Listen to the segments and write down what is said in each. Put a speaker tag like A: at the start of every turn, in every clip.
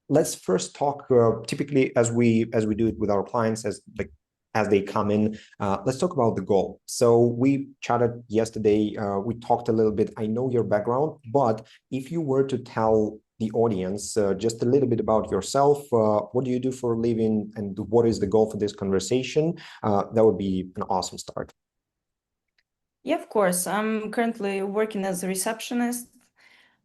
A: let's first talk typically as we do it with our clients as they come in. Let's talk about the goal. So we chatted yesterday. We talked a little bit. I know your background, but if you were to tell the audience just a little bit about yourself, what do you do for a living, and what is the goal for this conversation? That would be an awesome start.
B: Yeah, of course. I'm currently working as a receptionist.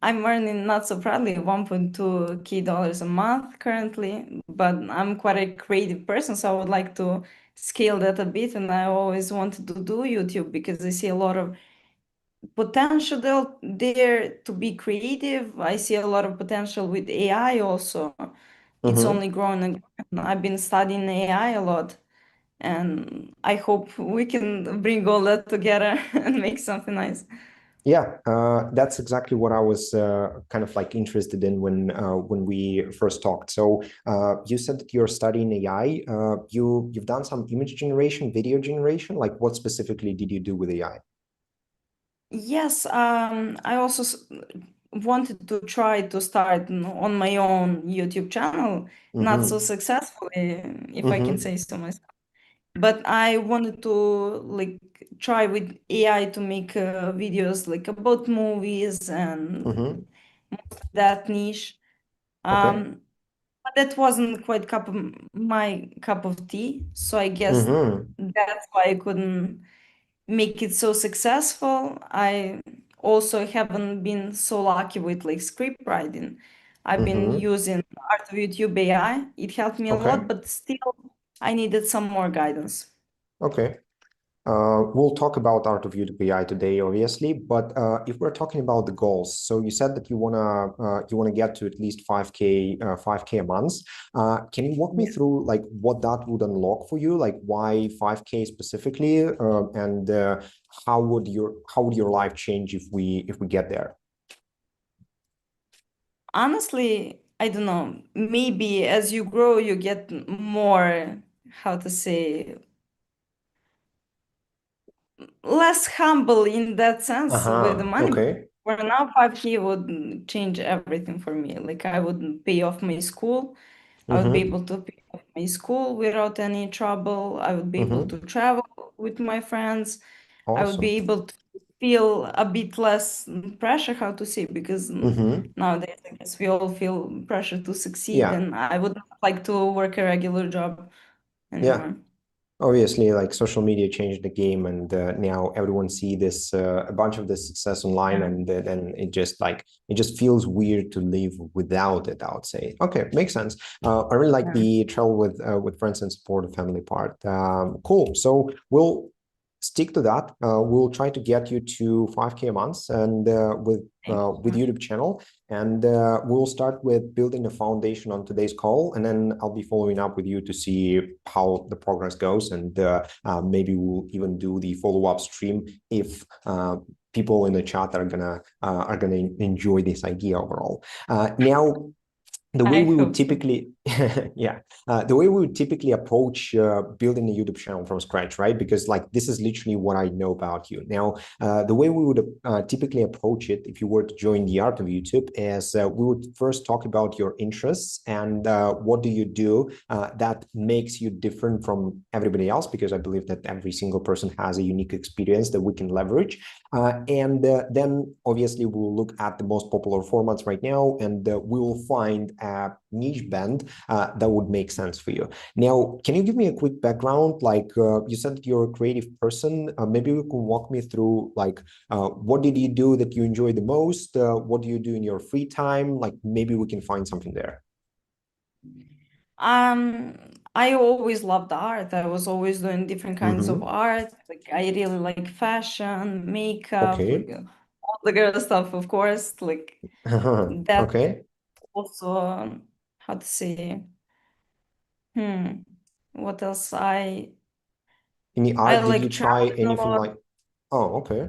B: I'm earning not so proudly $1.2K a month currently, but I'm quite a creative person, so I would like to scale that a bit. And I always wanted to do YouTube because I see a lot of potential there to be creative. I see a lot of potential with AI also. It's
A: Mm-hmm.
B: only growing and growing. I've been studying AI a lot, and I hope we can bring all that together and make something nice.
A: Yeah, that's exactly what I was kind of like interested in when we first talked. So you said that you're studying AI. You've done some image generation, video generation. Like, what specifically did you do with AI?
B: Yes, I also wanted to try to start on my own YouTube channel, not so
A: Mm-hmm.
B: successfully, if I can
A: Mm-hmm.
B: say so myself. But I wanted to like try with AI to make videos like about movies
A: Mm-hmm.
B: and that niche.
A: Okay.
B: Um, but that wasn't quite my cup of tea, so I guess
A: Mm-hmm.
B: that's why I couldn't make it so successful. I also haven't been so lucky with like script writing. I've been
A: Mm-hmm.
B: using Art of YouTube AI. It helped me a
A: Okay.
B: lot, but still I needed some more guidance.
A: Okay. We'll talk about Art of UTPI today, obviously, but if we're talking about the goals, so you said that you wanna get to at least 5K a month. Can you walk me
B: Yeah.
A: through like what that would unlock for you? Like why 5K specifically, and how would your life change if we get there?
B: Honestly, I don't know. Maybe as you grow, you get more, how to say, less humble in that sense with the
A: Uh-huh.
B: money. But
A: Okay.
B: for now, 5K would change everything for me. Like I would pay off my school. I would be
A: Mm-hmm.
B: able to pay off my school without any trouble. I would be able to
A: Mm-hmm.
B: travel with my friends. I would be
A: Awesome.
B: able to feel a bit less pressure, how to say, because
A: Mm-hmm.
B: nowadays I guess we all feel pressure to succeed,
A: Yeah.
B: and I would not like to work a regular job
A: Yeah.
B: anymore.
A: Obviously, like social media changed the game, and now everyone see this a bunch of this success online,
B: Yeah.
A: and then it just feels weird to live without it. I would say, okay, makes sense. I really like
B: Yeah.
A: the travel with friends and support the family part. Cool. So we'll stick to that. We'll try to get you to 5K a month, and
B: Thank you so
A: with
B: much.
A: YouTube channel, and we'll start with building a foundation on today's call, and then I'll be following up with you to see how the progress goes, and maybe we'll even do the follow-up stream if people in the chat are gonna enjoy this idea overall. Now, the way
B: I
A: we would
B: hope so.
A: typically yeah, the way we would typically approach building a YouTube channel from scratch, right? Because like this is literally what I know about you now. The way we would typically approach it if you were to join the Art of YouTube is we would first talk about your interests and what do you do that makes you different from everybody else, because I believe that every single person has a unique experience that we can leverage. And then obviously we'll look at the most popular formats right now, and we will find a niche band that would make sense for you. Now, can you give me a quick background? Like you said that you're a creative person. Maybe you can walk me through like what did you do that you enjoy the most? What do you do in your free time? Like maybe we can find something there.
B: Um, I always loved art. I was always doing different kinds of
A: Mm-hmm.
B: art. Like I really like fashion, makeup, like
A: Okay.
B: all the girl stuff, of course. Like that
A: Okay.
B: also, how to say, hmm, what else?
A: In the
B: I
A: art, did you
B: like
A: try
B: traveling a
A: anything
B: lot.
A: like? Oh, okay.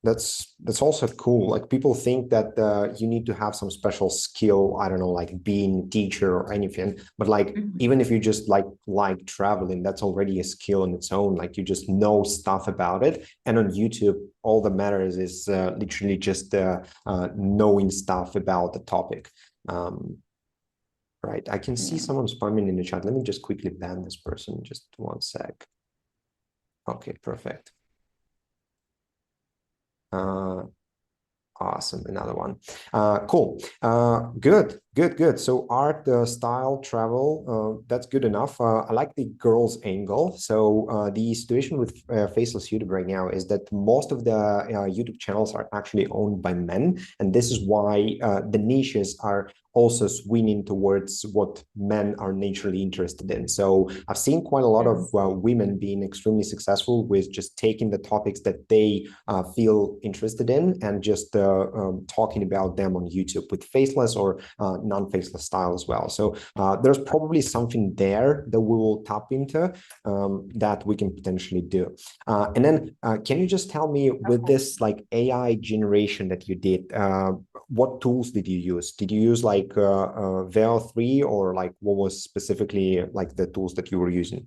A: That's also cool. Like people think that you need to have some special skill, I don't know, like being a teacher or anything. But like
B: Mhm.
A: even if you just like traveling, that's already a skill in its own. Like you just know stuff about it. And on YouTube, all that matters is literally just knowing stuff about the topic. Um, right. I can see someone spamming in the chat. Let me just quickly ban this person. Just 1 sec. Okay, perfect. Awesome, another one. Cool. Good. So art, style, travel, that's good enough. I like the girls angle. So the situation with Faceless YouTube right now is that most of the YouTube channels are actually owned by men, and this is why the niches are also swinging towards what men are naturally interested in. So I've seen quite a lot of women being extremely successful with just taking the topics that they feel interested in and just talking about them on YouTube with faceless or non-faceless style as well. So there's probably something there that we will tap into that we can potentially do. And then can you just tell me with this like AI generation that you did, what tools did you use? Did you use like Veo 3 or like what was specifically like the tools that you were using?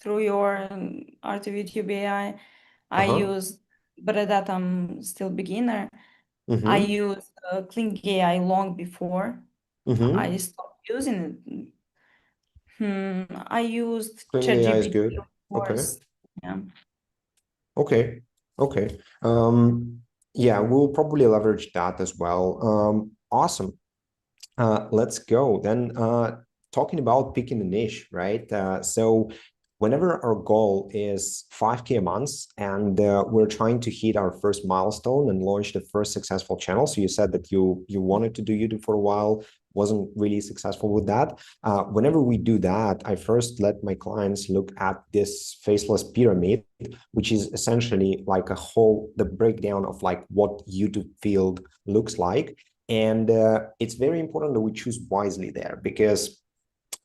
B: Through your Art of YouTube AI, I used, but at that I'm still beginner. I used Kling AI long before I stopped using it. I used
A: Kling AI is
B: ChatGPT,
A: good.
B: of
A: Okay.
B: course. Yeah.
A: Okay. Okay. Yeah, we'll probably leverage that as well. Awesome. Let's go. Then talking about picking a niche, right? So whenever our goal is 5K a month and we're trying to hit our first milestone and launch the first successful channel. So you said that you wanted to do YouTube for a while, wasn't really successful with that. Whenever we do that, I first let my clients look at this faceless pyramid, which is essentially like the breakdown of like what YouTube field looks like. And it's very important that we choose wisely there, because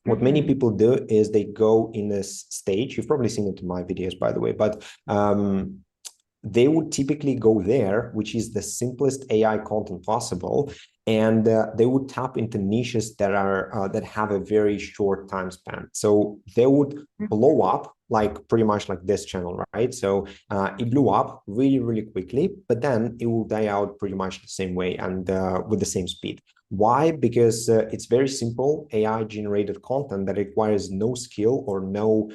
A: what many people do is they go in this stage. You've probably seen it in my videos, by the way, but they would typically go there, which is the simplest AI content possible, and they would tap into niches that are that have a very short time span. So they would blow up like pretty much like this channel, right? So it blew up really, really quickly, but then it will die out pretty much the same way and with the same speed. Why? Because it's very simple AI generated content that requires no skill or no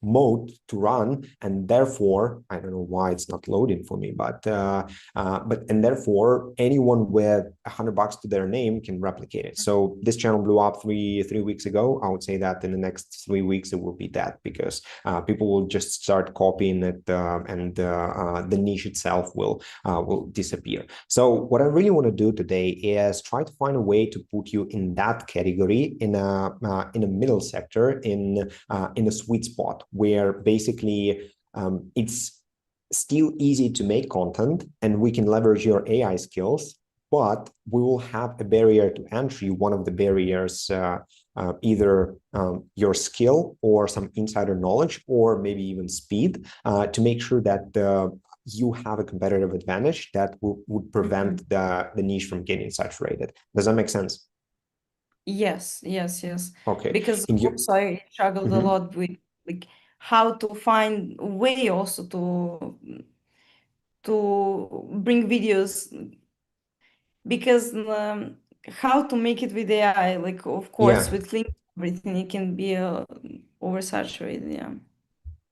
A: mode to run, and therefore I don't know why it's not loading for me, but and therefore anyone with $100 to their name can replicate it. So this channel blew up three weeks ago. I would say that in the next 3 weeks it will be dead, because people will just start copying it and the niche itself will disappear. So what I really want to do today is try to find a way to put you in that category, in a middle sector, in a sweet spot where basically it's still easy to make content and we can leverage your AI skills, but we will have a barrier to entry. One of the barriers, either your skill or some insider knowledge, or maybe even speed, to make sure that you have a competitive advantage that would prevent the niche from getting saturated. Does that make sense?
B: Yes.
A: Okay.
B: Because also I struggled a lot with like how to find a way also to bring videos, because how to make it with AI, like of course
A: Yeah.
B: with Link everything it can be oversaturated. Yeah.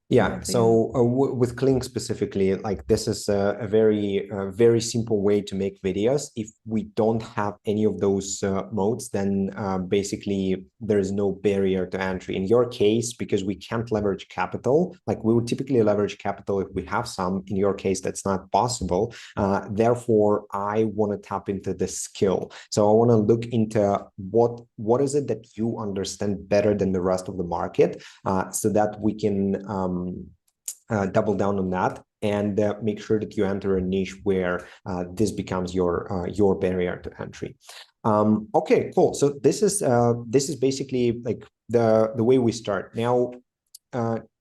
A: Yeah,
B: Exactly.
A: so with Kling specifically, like this is a very simple way to make videos. If we don't have any of those modes, then basically there is no barrier to entry. In your case, because we can't leverage capital, like we would typically leverage capital if we have some. In your case, that's not possible. Therefore, I want to tap into the skill. So I want to look into what is it that you understand better than the rest of the market, so that we can double down on that and make sure that you enter a niche where this becomes your barrier to entry. Okay, cool. So this is basically like the way we start. Now,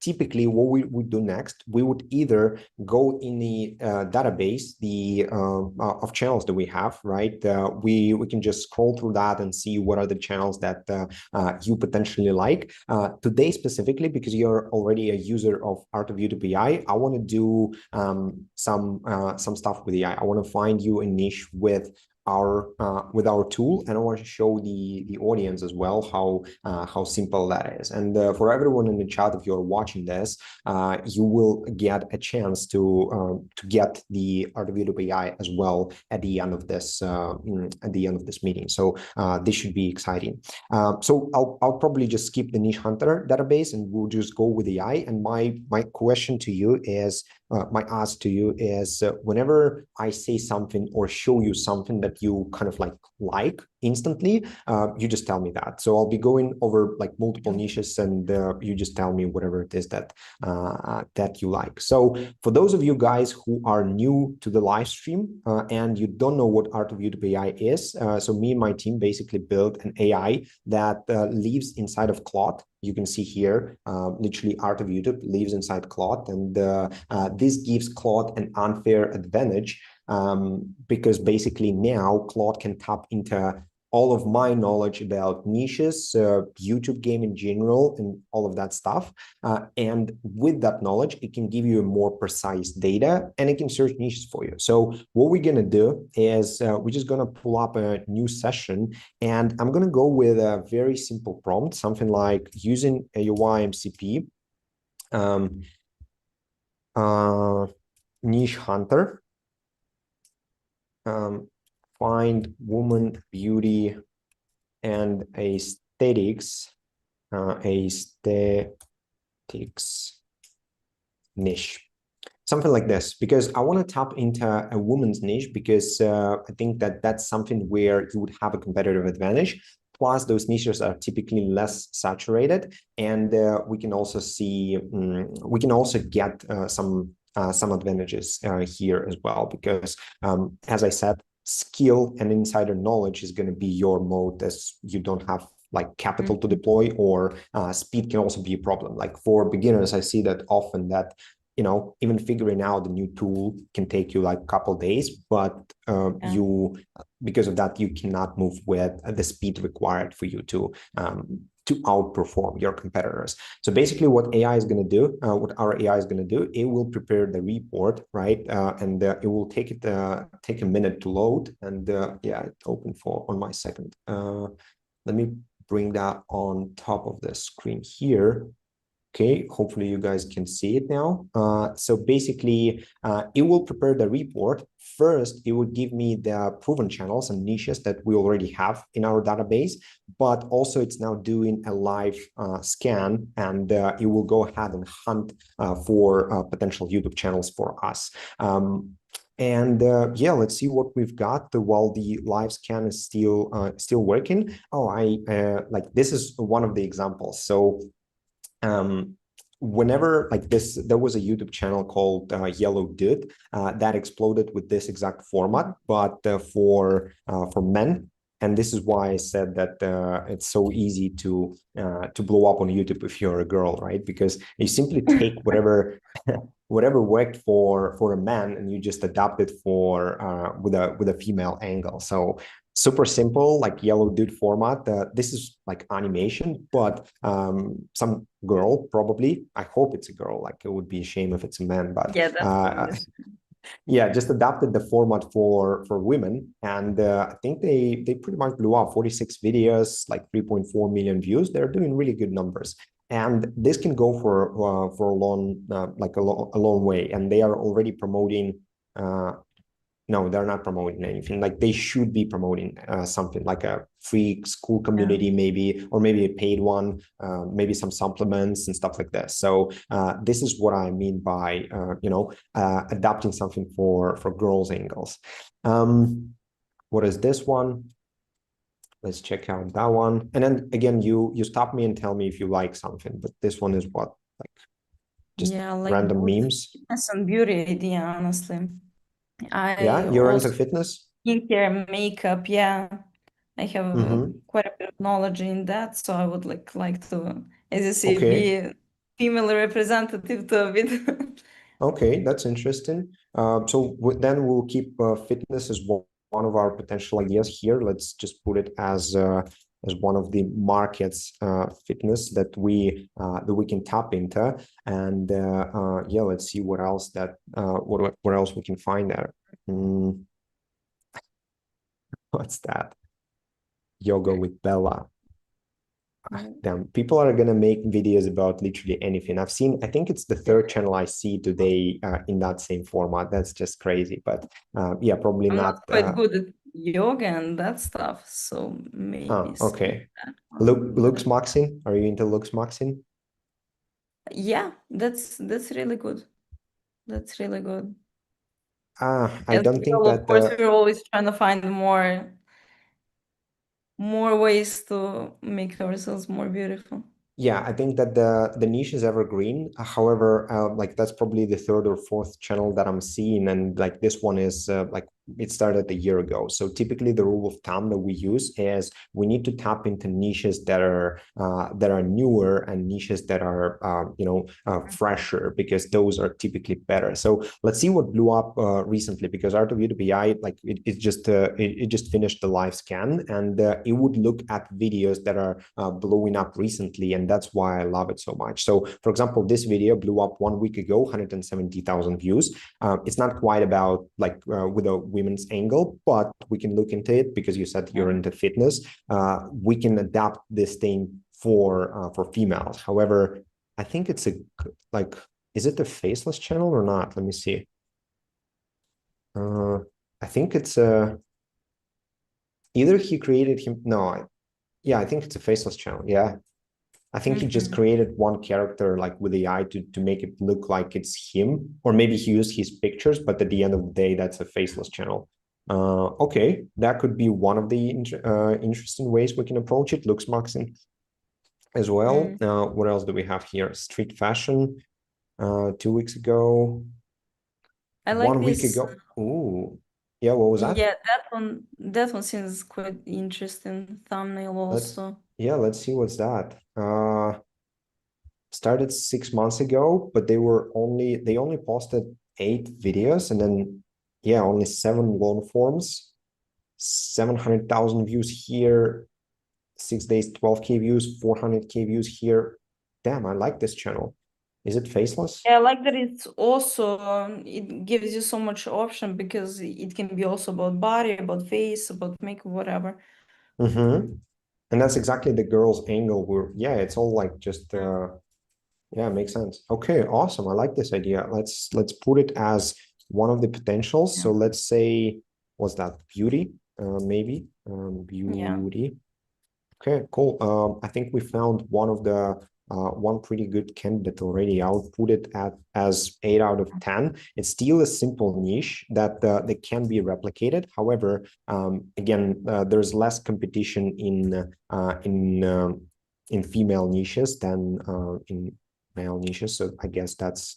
A: typically what we would do next, we would either go in the database of channels that we have, right? We can just scroll through that and see what are the channels that you potentially like. Today specifically, because you're already a user of Art of YouTube AI, I want to do some stuff with AI. I want to find you a niche with our tool, and I want to show the audience as well how simple that is. And for everyone in the chat, if you're watching this, you will get a chance to get the Art of YouTube AI as well at the end of this meeting. So this should be exciting. So I'll probably just skip the niche hunter database and we'll just go with AI. And my question to you is, my ask to you is, whenever I say something or show you something that you kind of like instantly, you just tell me that. So I'll be going over like multiple niches, and you just tell me whatever it is that that you like. So for those of you guys who are new to the live stream and you don't know what Art of YouTube AI is, so me and my team basically built an AI that lives inside of Claude. You can see here, literally Art of YouTube lives inside Claude, and this gives Claude an unfair advantage because basically now Claude can tap into all of my knowledge about niches, YouTube game in general, and all of that stuff. And with that knowledge, it can give you a more precise data, and it can search niches for you. So what we're going to do is we're just going to pull up a new session, and I'm going to go with a very simple prompt, something like using AUI MCP, niche hunter, find woman beauty and aesthetics niche, something like this, because I want to tap into a woman's niche, because I think that that's something where you would have a competitive advantage. Plus, those niches are typically less saturated, and we can also see, we can also get some advantages here as well, because as I said, skill and insider knowledge is going to be your mode, as you don't have like capital to deploy, or speed can also be a problem. Like for beginners, I see that often that, you know, even figuring out the new tool can take you like a couple of days, but you, because of that, you cannot move with the speed required for you to outperform your competitors. So basically what AI is going to do, what our AI is going to do, it will prepare the report, right? And it will take a minute to load. And yeah, it opened on my second. Let me bring that on top of the screen here. Okay, hopefully you guys can see it now. So basically, it will prepare the report. First, it will give me the proven channels and niches that we already have in our database, but also it's now doing a live scan, and it will go ahead and hunt for potential YouTube channels for us. And yeah, let's see what we've got while the live scan is still working. Oh, like this is one of the examples. So whenever like this, there was a YouTube channel called Yellow Dude that exploded with this exact format, but for men. And this is why I said that it's so easy to blow up on YouTube if you're a girl, right? Because you simply take whatever whatever worked for a man, and you just adapt it for with a female angle. So super simple, like Yellow Dude format. This is like animation, but some girl, probably, I hope it's a girl, like it would be a shame if it's a man, but
B: Yeah,
A: yeah, just adapted the format for women, and I think they pretty much blew up. 46 videos, like 3.4 million views. They're doing really good numbers, and this can go for a long like a long way. And they are already promoting. No, they're not promoting anything. Like they should be promoting something like a free school community, maybe, or maybe a paid one, maybe some supplements and stuff like this. So this is what I mean by you know, adapting something for girls' angles. What is this one? Let's check out that one. And then again, you stop me and tell me if you like something. But this one is what, like, just
B: like
A: random memes.
B: Fitness and beauty idea, honestly.
A: Yeah, you're into fitness?
B: Skincare, makeup, yeah. I have quite a bit of knowledge in that, so I would like to, as you see, be female representative to a bit.
A: Okay, that's interesting. So then we'll keep fitness as one of our potential ideas here. Let's just put it as one of the markets, fitness that we can tap into. And yeah, let's see what else what else we can find there. What's that? Yoga with Bella.
B: Mm.
A: Damn, people are gonna make videos about literally anything. I've seen, I think it's the third channel I see today in that same format. That's just crazy. But yeah, probably
B: I'm
A: not.
B: not quite good at yoga and that stuff, so maybe skip
A: Okay.
B: that one.
A: Looks Maxin? Are you into looks Maxin?
B: Yeah, that's really good. That's really good.
A: I
B: As
A: don't think
B: well, of
A: that
B: course, we're always trying to find more ways to make ourselves more beautiful.
A: yeah, I think that the niche is evergreen. However, like that's probably the third or fourth channel that I'm seeing, and like this one is like it started a year ago. So typically, the rule of thumb that we use is we need to tap into niches that are newer and niches that are fresher, because those are typically better. So let's see what blew up recently, because Art of UWI, like it just finished the live scan, and it would look at videos that are blowing up recently, and that's why I love it so much. So, for example, this video blew up 1 week ago, 170,000 views. It's not quite about like with a women's angle, but we can look into it because you said you're into fitness. We can adapt this thing for females. However, I think it's like, is it a faceless channel or not? Let me see. I think it's either he created him. No, yeah, I think it's a faceless channel. Yeah. I think he just created one character like with AI to make it look like it's him, or maybe he used his pictures, but at the end of the day, that's a faceless channel. Okay, that could be one of the interesting ways we can approach it. Looks Maxim as well. What else do we have here? Street fashion. 2 weeks ago,
B: I like
A: 1 week
B: this.
A: ago. Ooh, yeah. What was that?
B: Yeah, that one seems quite interesting. Thumbnail
A: Let's
B: also.
A: let's see what's that. Started 6 months ago, but they only posted 8 videos, and then yeah, only 7 long forms, 700,000 views here, 6 days, 12K views, 400K views here. Damn, I like this channel. Is it faceless?
B: Yeah, I like that it's also it gives you so much option because it can be also about body, about face, about makeup, whatever.
A: Mm-hmm. And that's exactly the girl's angle where, yeah, it's all like just yeah, makes sense. Okay, awesome. I like this idea. Let's put it as one of the potentials.
B: Yeah.
A: So let's say, what's that? Beauty, maybe.
B: Yeah.
A: Beauty. Okay, cool. I think we found one pretty good candidate already. I'll put it at as 8 out of 10. It's still a simple niche that can be replicated. However, again, there's less competition in female niches than in male niches. So I guess that's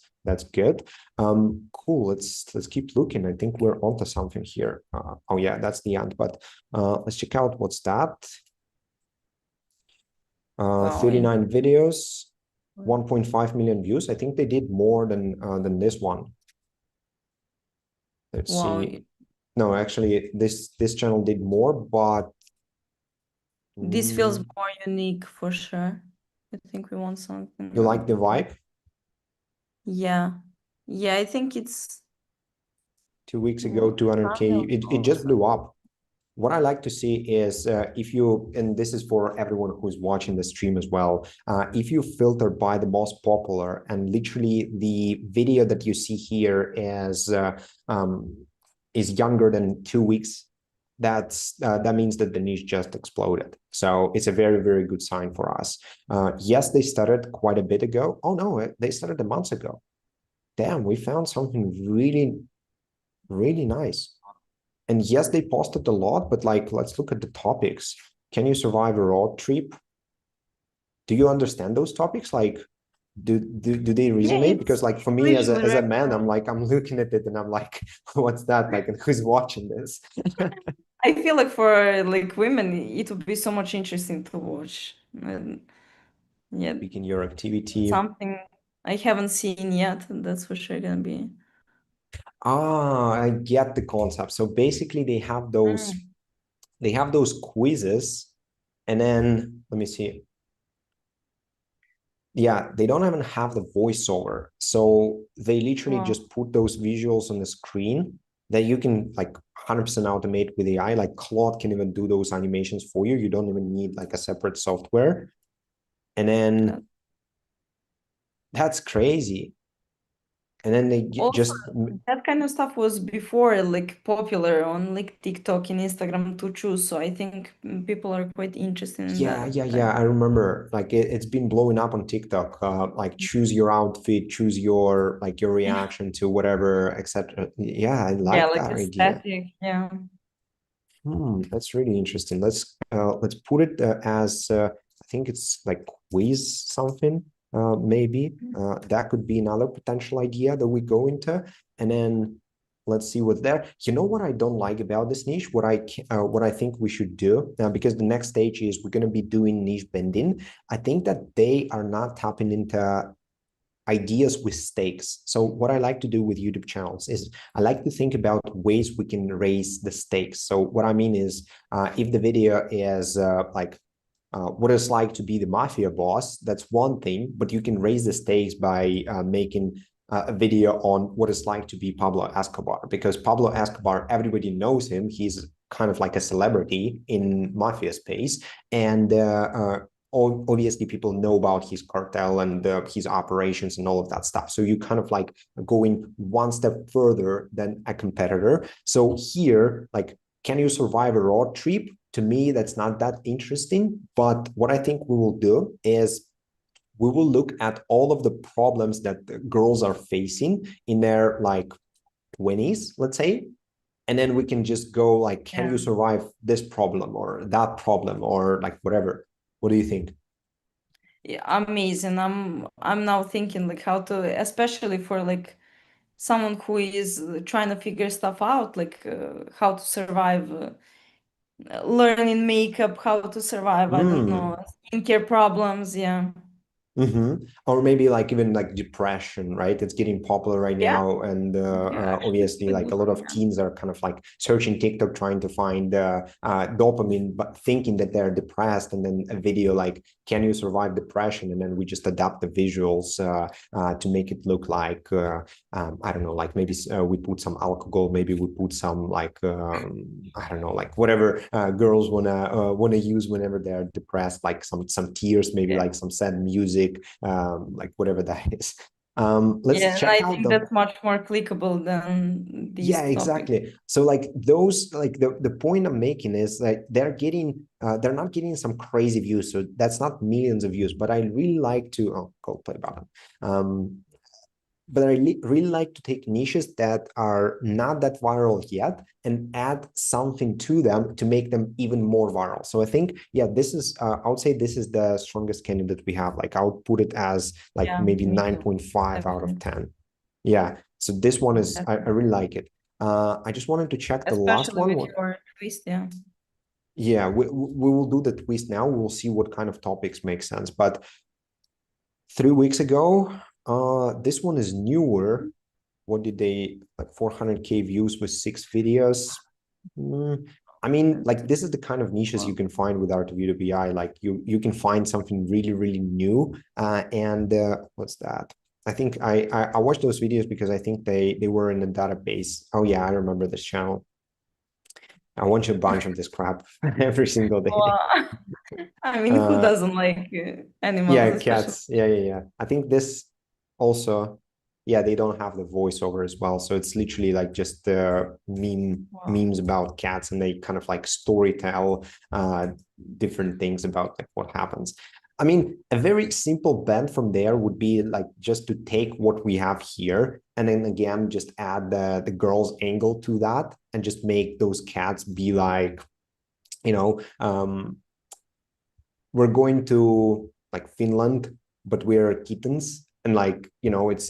A: good. Cool. Let's keep looking. I think we're onto something here. Oh yeah, that's the end. But let's check out what's that.
B: Wow.
A: 39 videos, 1.5 million views. I think they did more than this one. Let's
B: Wow.
A: see. No, actually, this channel did more, but
B: This feels more unique for sure. I think we want something
A: you like the vibe?
B: Yeah. Yeah, I think it's
A: 2 weeks ago, 200K. It just blew up. What I like to see is if you, and this is for everyone who's watching the stream as well, if you filter by the most popular, and literally the video that you see here is younger than 2 weeks, that means that the niche just exploded. So it's a very, very good sign for us. Yes, they started quite a bit ago. Oh no, they started a month ago. Damn, we found something really, really nice. And yes, they posted a lot, but like, let's look at the topics. Can you survive a road trip? Do you understand those topics? Like, do they
B: yeah,
A: resonate? Because like for me
B: literally
A: as a man, I'm looking at it and I'm like, what's that? Like, and who's watching this?
B: I feel like for like women, it would be so much interesting to watch. And yeah,
A: Speaking your activity.
B: something I haven't seen yet. That's for sure gonna be.
A: I get the concept. So basically they have those quizzes, and then let me see. Yeah, they don't even have the voiceover. So they literally
B: Wow.
A: just put those visuals on the screen that you can like 100% automate with AI. Like Claude can even do those animations for you. You don't even need like a separate software. And then that's crazy. And then they
B: Also,
A: just
B: that kind of stuff was before like popular on like TikTok and Instagram to choose. So I think people are quite interested in that
A: yeah.
B: type.
A: I remember like it's been blowing up on TikTok. Like choose your outfit, choose your like your reaction to whatever, etc. Yeah, I
B: Yeah,
A: like
B: like
A: that idea.
B: aesthetic. Yeah.
A: That's really interesting. Let's put it as I think it's like quiz something. Maybe that could be another potential idea that we go into, and then let's see what's there. You know what I don't like about this niche? What I think we should do because the next stage is we're going to be doing niche bending. I think that they are not tapping into ideas with stakes. So what I like to do with YouTube channels is I like to think about ways we can raise the stakes. So what I mean is if the video is what it's like to be the mafia boss, that's one thing, but you can raise the stakes by making a video on what it's like to be Pablo Escobar, because Pablo Escobar, everybody knows him. He's kind of like a celebrity in mafia space. And obviously people know about his cartel and his operations and all of that stuff. So you kind of like going one step further than a competitor. So here, like, can you survive a road trip? To me, that's not that interesting. But what I think we will do is we will look at all of the problems that the girls are facing in their like 20s, let's say, and then we can just go like, can
B: Yeah.
A: you survive this problem or that problem or like whatever? What do you think?
B: Yeah, amazing. I'm now thinking like how to, especially for like someone who is trying to figure stuff out, like how to survive, learning makeup, how to survive, I don't know,
A: Mm.
B: skincare problems. Yeah.
A: Or maybe like even like depression, right? It's getting popular right
B: Yeah.
A: now, and
B: Yeah, actually, it's
A: obviously,
B: quite
A: like a
B: good.
A: lot of
B: Yeah.
A: teens are kind of like searching TikTok, trying to find dopamine, but thinking that they're depressed, and then a video like "Can you survive depression?" and then we just adapt the visuals to make it look like I don't know, like maybe we put some alcohol, maybe we put some like I don't know, like whatever girls wanna use whenever they're depressed, like some tears, maybe
B: Yeah.
A: like some sad music, like whatever that is. Let's
B: Yeah, and
A: check
B: I
A: out
B: think
A: the
B: that's much more clickable than
A: yeah,
B: these topics.
A: exactly. So like those like the point I'm making is that they're not getting some crazy views. So that's not millions of views, but I really like to go play button. Um, but I really like to take niches that are not that viral yet and add something to them to make them even more viral. So I think, yeah, this is, I would say this is the strongest candidate we have. Like I would put it as like
B: Yeah,
A: maybe
B: me too.
A: 9.5 out of
B: Definitely.
A: 10. Yeah. So this one is, I
B: Definitely.
A: really like it. I just wanted to check the last
B: Especially
A: one.
B: with your twist, yeah.
A: Yeah, we will do the twist now. We'll see what kind of topics make sense. But 3 weeks ago, this one is newer. What did they like 400K views with 6 videos? I mean, like this is the kind of niches you
B: Wow.
A: can find with Art of UWI. Like you can find something really new. And what's that? I think I watched those videos because I think they were in the database. Oh yeah, I remember this channel. I watch a bunch of this crap every single day.
B: Well, I mean, who
A: Uh,
B: doesn't like animals,
A: Yeah,
B: especially?
A: cats. Yeah. I think this also, yeah, they don't have the voiceover as well. So it's literally like just
B: Wow.
A: memes about cats, and they kind of like story tell different things about like what happens. I mean, a very simple bend from there would be like just to take what we have here and then again just add the girl's angle to that and just make those cats be like, you know, we're going to like Finland, but we're kittens. And like, it's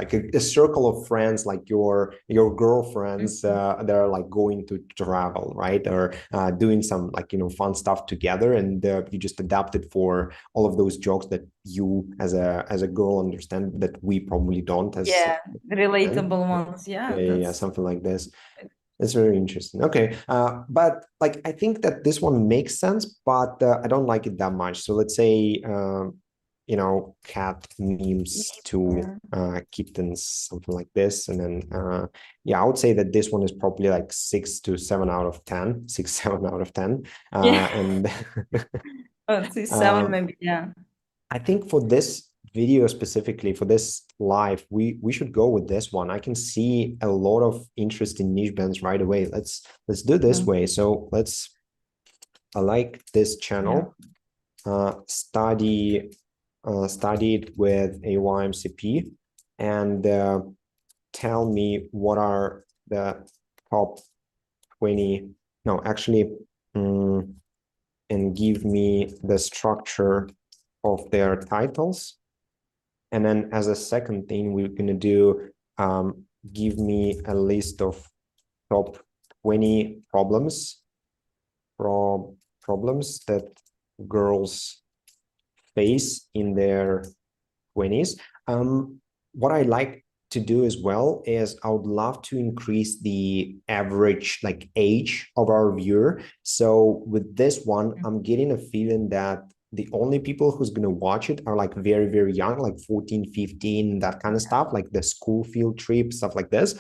A: like a circle of friends, like your girlfriends
B: Mhm.
A: that are like going to travel, right? Or doing some like, fun stuff together. And you just adapt it for all of those jokes that you as a girl understand that we probably don't as
B: Yeah,
A: men.
B: relatable ones. Yeah,
A: Yeah,
B: that's
A: something like this. It's very interesting. Okay, but like I think that this one makes sense, but I don't like it that much. So let's say, you know, cat memes to kittens, something like this. And then yeah, I would say that this one is probably like 6 to 7 out of 10, 6, 7 out of 10.
B: Yeah.
A: And
B: Let's see, 7 maybe, yeah.
A: I think for this video specifically, for this live, we should go with this one. I can see a lot of interest in niche bands right away. Let's do this way. So I like this channel. Studied with AYMCP, and tell me what are the top 20, no, actually, and give me the structure of their titles. And then as a second thing, we're going to do, give me a list of top 20 problems that girls face in their 20s. What I like to do as well is I would love to increase the average like age of our viewer. So with this one, I'm getting a feeling that the only people who's going to watch it are like very, very young, like 14, 15, that kind of stuff, like the school field trip, stuff like this.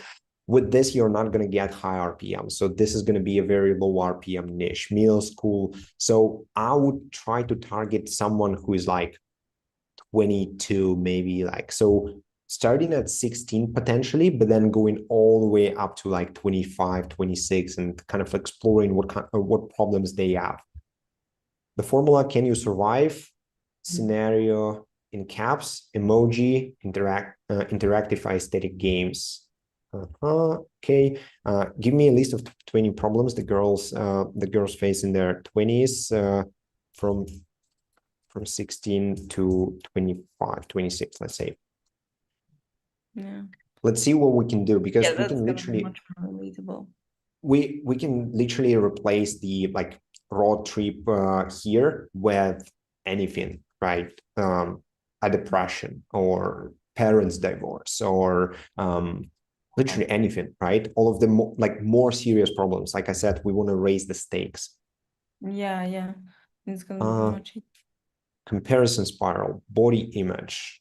A: With this, you're not going to get high RPM. So this is going to be a very low RPM niche, middle school. So I would try to target someone who is like 22, maybe, like, so starting at 16 potentially, but then going all the way up to like 25, 26, and kind of exploring what problems they have. The formula, can you survive? Scenario in caps, emoji, interactive aesthetic games. Okay. Give me a list of 20 problems the girls face in their 20s, from 16 to 25, 26, let's say.
B: Yeah.
A: Let's see what we can do, because
B: Yeah,
A: we can
B: that's
A: literally
B: much more relatable.
A: We can literally replace the like road trip here with anything, right? A depression or parents divorce or literally anything, right? All of the like more serious problems. Like I said, we want to raise the stakes.
B: Yeah, it's gonna be much easier.
A: Comparison spiral, body image,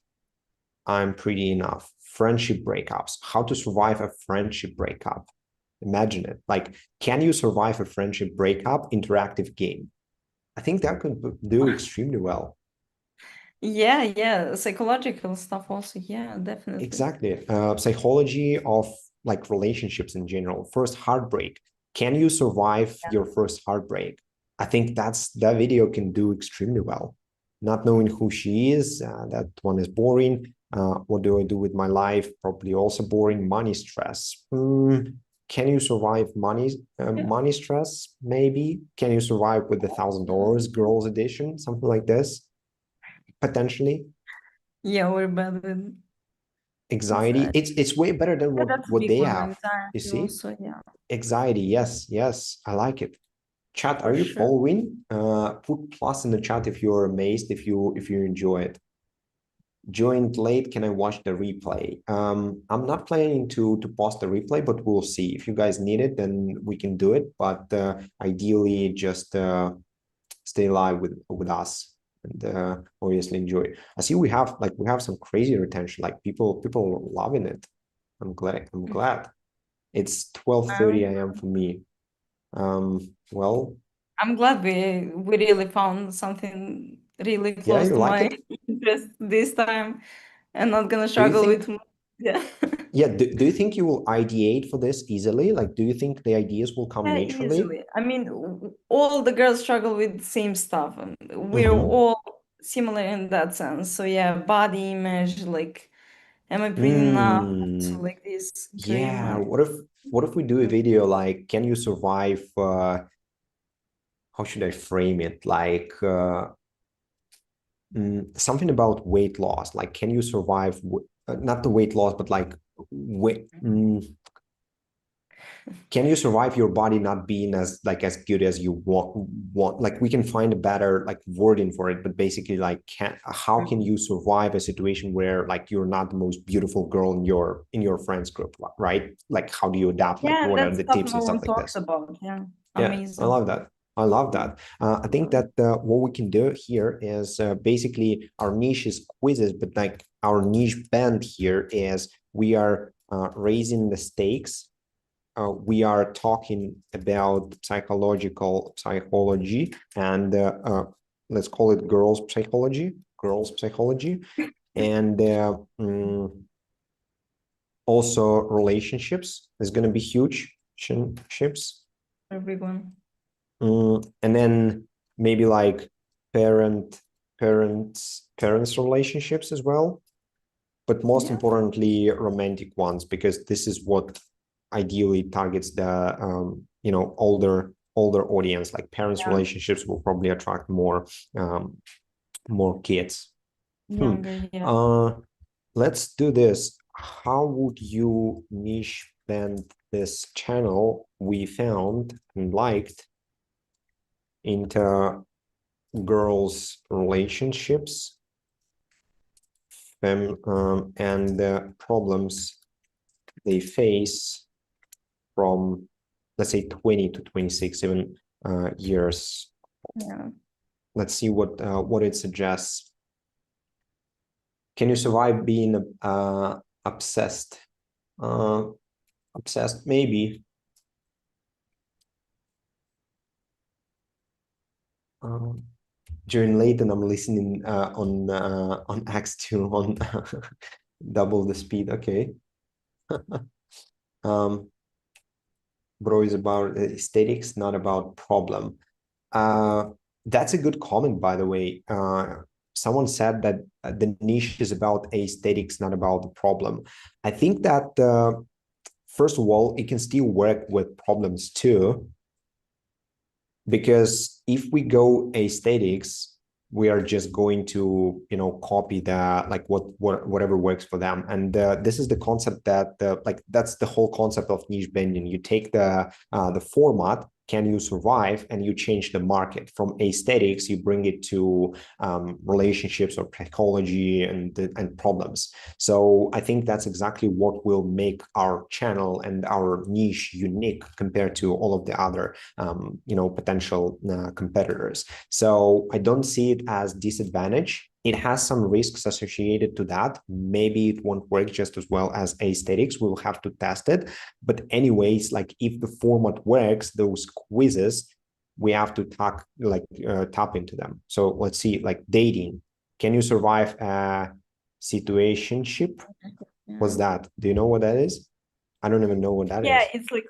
A: I'm pretty enough, friendship breakups, how to survive a friendship breakup. Imagine it. Like, can you survive a friendship breakup interactive game? I think that could do extremely well.
B: Yeah, psychological stuff also. Yeah, definitely.
A: Exactly. Psychology of like relationships in general. First heartbreak. Can you survive your first heartbreak? I think that video can do extremely well. Not knowing who she is, that one is boring. What do I do with my life? Probably also boring. Money stress. Can you survive money stress? Maybe. Can you survive with the $1,000 girls edition? Something like this, potentially.
B: Yeah, we're bad with
A: Anxiety. It's way better than
B: that's a
A: what
B: big
A: they
B: one.
A: have. You
B: Anxiety
A: see,
B: also, yeah,
A: anxiety. Yes, I like it. Chat, are
B: for
A: you
B: sure.
A: following? Put plus in the chat if you're amazed, if you enjoy it. Joined late, can I watch the replay? I'm not planning to post the replay, but we'll see. If you guys need it, then we can do it. But ideally, just stay live with us and obviously enjoy. I see we have some crazy retention. Like people loving it. I'm glad. It's 12:30 a.m. for me. Well,
B: I'm glad we really found something really
A: yeah,
B: close
A: you
B: to
A: like
B: my
A: it?
B: interest this time, and not gonna
A: Do you
B: struggle
A: think,
B: with yeah.
A: yeah, do you think you will ideate for this easily? Like, do you think the ideas will come
B: Yeah,
A: naturally?
B: easily. I mean, all the girls struggle with the same stuff, and we're
A: Mm-hmm.
B: all similar in that sense. So yeah, body image, like, am I pretty enough? So like this gray
A: Yeah,
B: mark.
A: what if we do a video like, can you survive, how should I frame it? Like something about weight loss. Like, can you survive not the weight loss, but like weight, can you survive your body not being as good as you want? Like, we can find a better like wording for it, but basically like, how can you survive a situation where like you're not the most beautiful girl in your friends group, right? Like, how do you adapt? Like,
B: Yeah,
A: what are
B: that's
A: the
B: stuff
A: tips
B: no
A: and stuff
B: one
A: like
B: talks
A: this?
B: about. Yeah,
A: Yeah, I
B: amazing.
A: love that. I love that. I think that what we can do here is basically our niche is quizzes, but like our niche band here is we are raising the stakes. We are talking about psychology, and let's call it girls' psychology, and also relationships is going to be huge. Relationships.
B: A big one.
A: And then maybe like parents relationships as well, but most importantly romantic ones, because this is what ideally targets the older audience. Like parents relationships will probably attract more kids.
B: Younger, yeah.
A: Let's do this. How would you niche bend this channel we found and liked into girls' relationships and the problems they face from, let's say, 20 to 26 even years.
B: Yeah.
A: Let's see what it suggests. Can you survive being obsessed? Obsessed, maybe. During Layton, I'm listening on X2 on double the speed. Okay. Bro is about aesthetics, not about problem. That's a good comment, by the way. Someone said that the niche is about aesthetics, not about the problem. I think that first of all, it can still work with problems too, because if we go aesthetics, we are just going to copy the like whatever works for them. And this is the concept that that's the whole concept of niche bending. You take the format, can you survive, and you change the market. From aesthetics, you bring it to relationships or psychology and problems. So I think that's exactly what will make our channel and our niche unique compared to all of the other potential competitors. So I don't see it as disadvantage. It has some risks associated to that. Maybe it won't work just as well as aesthetics. We'll have to test it. But anyways, like if the format works, those quizzes, we have to tap into them. So let's see, like dating. Can you survive a situationship? What's that? Do you know what that is? I don't even know what that is.
B: Yeah, it's like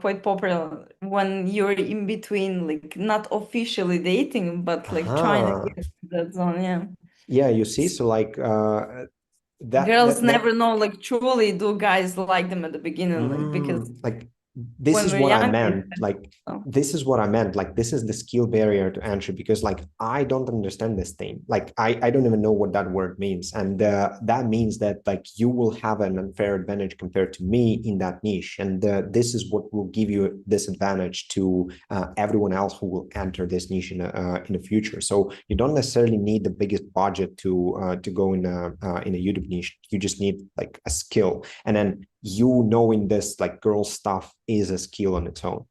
B: quite popular when you're in between, like not officially dating, but like trying to get to that zone. Yeah.
A: Yeah, you see, so like
B: girls never know, like truly do guys like them at the beginning, like because
A: like this
B: when
A: is
B: we're
A: what I
B: young,
A: meant. Like this is what I meant. Like this is the skill barrier to entry, because like I don't understand this thing. Like I don't even know what that word means, and that means that like you will have an unfair advantage compared to me in that niche, and this is what will give you a disadvantage to everyone else who will enter this niche in the future. So you don't necessarily need the biggest budget to go in a YouTube niche. You just need like a skill, and then knowing this like girl stuff is a skill on its own.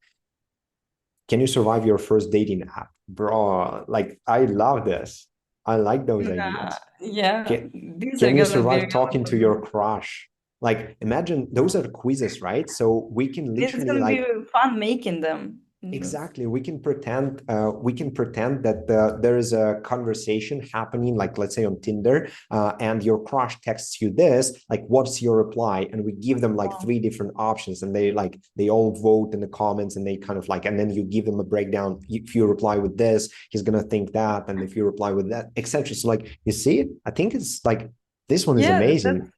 A: Can you survive your first dating app? Bro, like I love this. I like those ideas.
B: Yeah, these are
A: Can you
B: gonna be
A: survive talking to your crush? Like imagine those are quizzes, right? So we can
B: it's
A: literally
B: gonna
A: like
B: be fun making them.
A: exactly. We can pretend that there is a conversation happening, like let's say on Tinder, and your crush texts you this, like, what's your reply? And we give them like 3 different options, and they all vote in the comments, and they kind of like, and then you give them a breakdown. If you reply with this, he's gonna think that, and if you reply with that, etc. So like, you see, I think it's like this one is amazing.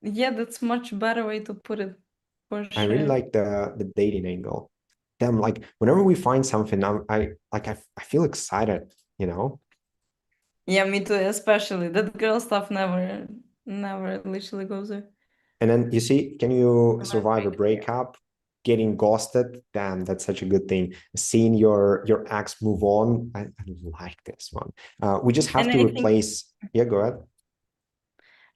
B: That's much better way to put it, for sure.
A: I really like the dating angle. Damn, like whenever we find something, I feel excited, you know?
B: Yeah, me too, especially that girl stuff never literally goes there.
A: And then you see, can you survive a breakup? Getting ghosted? Damn, that's such a good thing. Seeing your ex move on, I like this one. We just have to replace. Yeah, go ahead.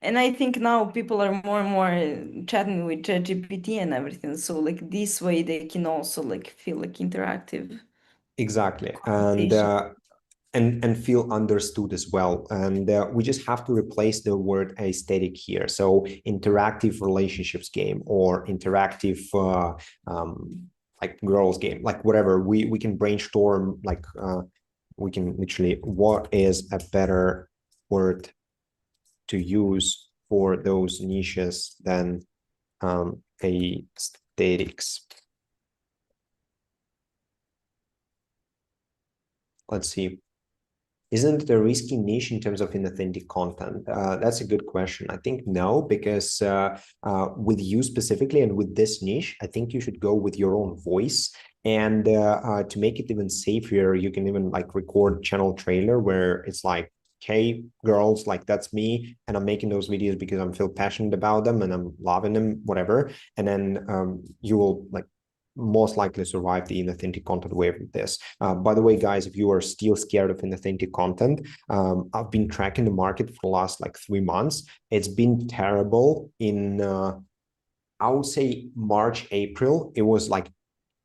B: And I think now people are more and more chatting with ChatGPT and everything. So like this way they can also like feel like interactive
A: Exactly.
B: conversation.
A: And feel understood as well. And we just have to replace the word aesthetic here. So interactive relationships game or interactive like girls game, like whatever. We can brainstorm, like we can literally, what is a better word to use for those niches than aesthetics. Let's see. Isn't it a risky niche in terms of inauthentic content? That's a good question. I think no, because with you specifically and with this niche, I think you should go with your own voice. And to make it even safer, you can even like record channel trailer where it's like, hey, girls, like that's me. And I'm making those videos because I feel passionate about them and I'm loving them, whatever. And then you will like most likely survive the inauthentic content wave with this. By the way, guys, if you are still scared of inauthentic content, I've been tracking the market for the last like 3 months. It's been terrible in, I would say March, April. It was like,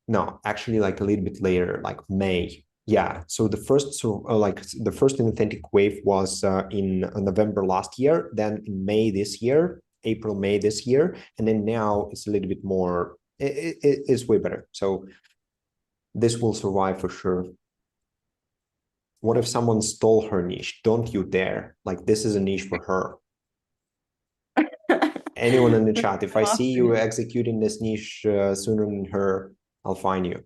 A: no, actually like a little bit later, like May. Yeah, so the first like the first inauthentic wave was in November last year, then in May this year, April, May this year, and then now it's a little bit more, it's way better. So this will survive for sure. What if someone stole her niche? Don't you dare. Like, this is a niche for her. Anyone in the chat, if I see you executing this niche sooner than her, I'll fine you.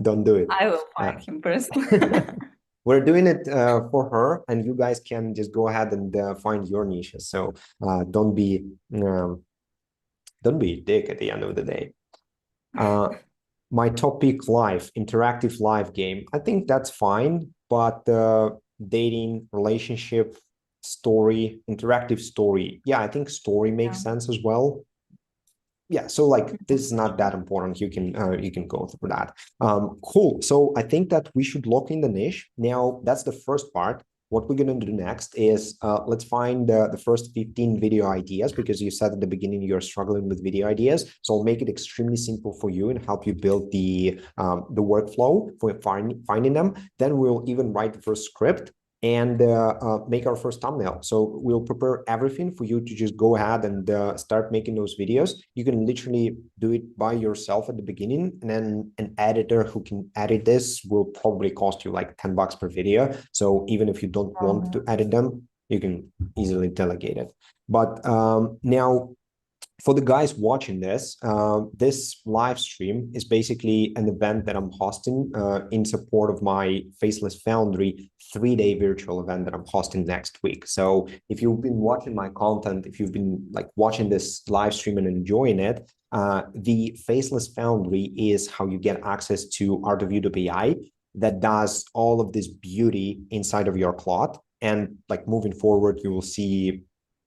A: Don't do it.
B: I will find him personally.
A: We're doing it for her, and you guys can just go ahead and find your niches. So don't be a dick at the end of the day. My topic live, interactive live game. I think that's fine, but dating, relationship, story, interactive story. Yeah, I think story makes sense as well. Yeah, so like this is not that important. You can go through that. Cool. So I think that we should lock in the niche. Now that's the first part. What we're going to do next is let's find the first 15 video ideas, because you said at the beginning you're struggling with video ideas. So I'll make it extremely simple for you and help you build the workflow for finding them. Then we'll even write the first script and make our first thumbnail. So we'll prepare everything for you to just go ahead and start making those videos. You can literally do it by yourself at the beginning, and then an editor who can edit this will probably cost you like $10 per video. So even if you don't want to edit them, you can easily delegate it. But now, for the guys watching this, this live stream is basically an event that I'm hosting in support of my Faceless Foundry 3-day virtual event that I'm hosting next week. So if you've been watching my content, if you've been like watching this live stream and enjoying it, the Faceless Foundry is how you get access to Art of YouTube AI that does all of this beauty inside of your cloth. And like moving forward, you will see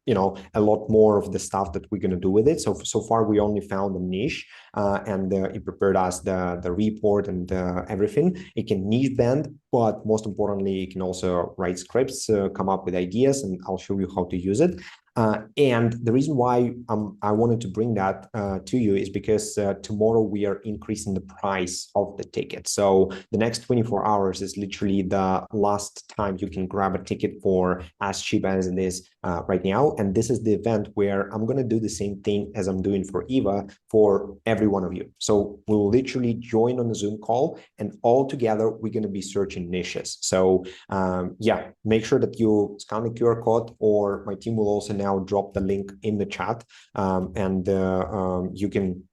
A: a lot more of the stuff that we're going to do with it. So far we only found a niche, and it prepared us the report and everything. It can niche bend, but most importantly, it can also write scripts, come up with ideas, and I'll show you how to use it. And the reason why I wanted to bring that to you is because tomorrow we are increasing the price of the ticket. So the next 24 hours is literally the last time you can grab a ticket for as cheap as it is right now. And this is the event where I'm going to do the same thing as I'm doing for Eva for every one of you. So we'll literally join on a Zoom call, and all together we're going to be searching niches. So yeah, make sure that you scan the QR code, or my team will also now drop the link in the chat, and you can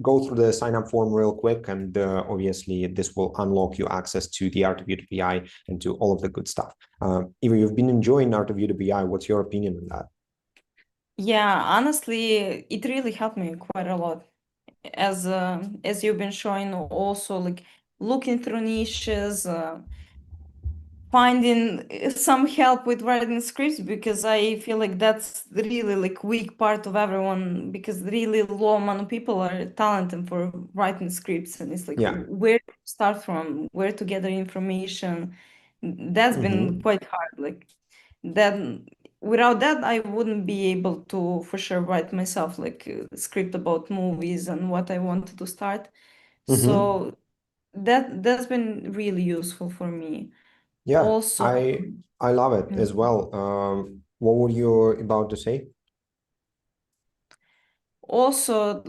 A: go through the sign up form real quick, and obviously this will unlock you access to the Art of YouTube AI and to all of the good stuff. Eva, you've been enjoying Art of YouTube AI. What's your opinion on that?
B: Yeah, honestly, it really helped me quite a lot. As you've been showing, also like looking through niches, finding some help with writing scripts, because I feel like that's really like weak part of everyone, because really low amount of people are talented for writing scripts, and it's like where to start from, where to gather information. That's been quite hard. Like then without that, I wouldn't be able to for sure write myself like a script about movies and what I wanted to start.
A: Mm-hmm.
B: So that's been really useful for me.
A: Yeah,
B: Also,
A: I love it
B: mm,
A: as well. What were you about to say?
B: also,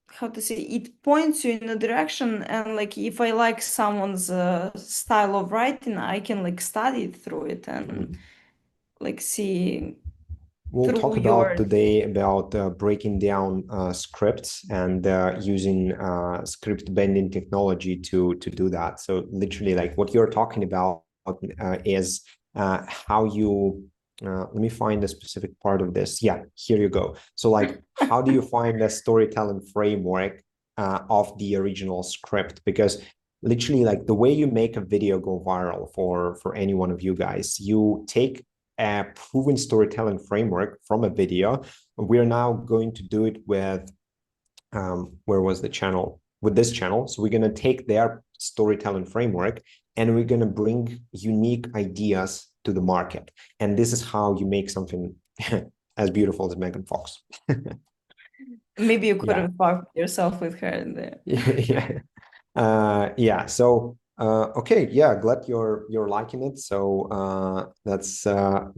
B: how to say, it points you in a direction, and like if I like someone's style of writing, I can like study through it and
A: Mhm.
B: like see
A: We'll
B: through
A: talk about
B: your.
A: today about breaking down scripts and using script bending technology to do that. So literally, like what you're talking about is how you. Let me find a specific part of this. Yeah, here you go. So like, how do you find a storytelling framework of the original script? Because literally, like the way you make a video go viral for any one of you guys, you take a proven storytelling framework from a video. We are now going to do it with where was the channel? With this channel. So we're going to take their storytelling framework and we're going to bring unique ideas to the market. And this is how you make something as beautiful as Megan Fox.
B: Maybe you could
A: Yeah.
B: have fucked yourself with her in there.
A: Yeah. Yeah. So okay, yeah, glad you're liking it. So that's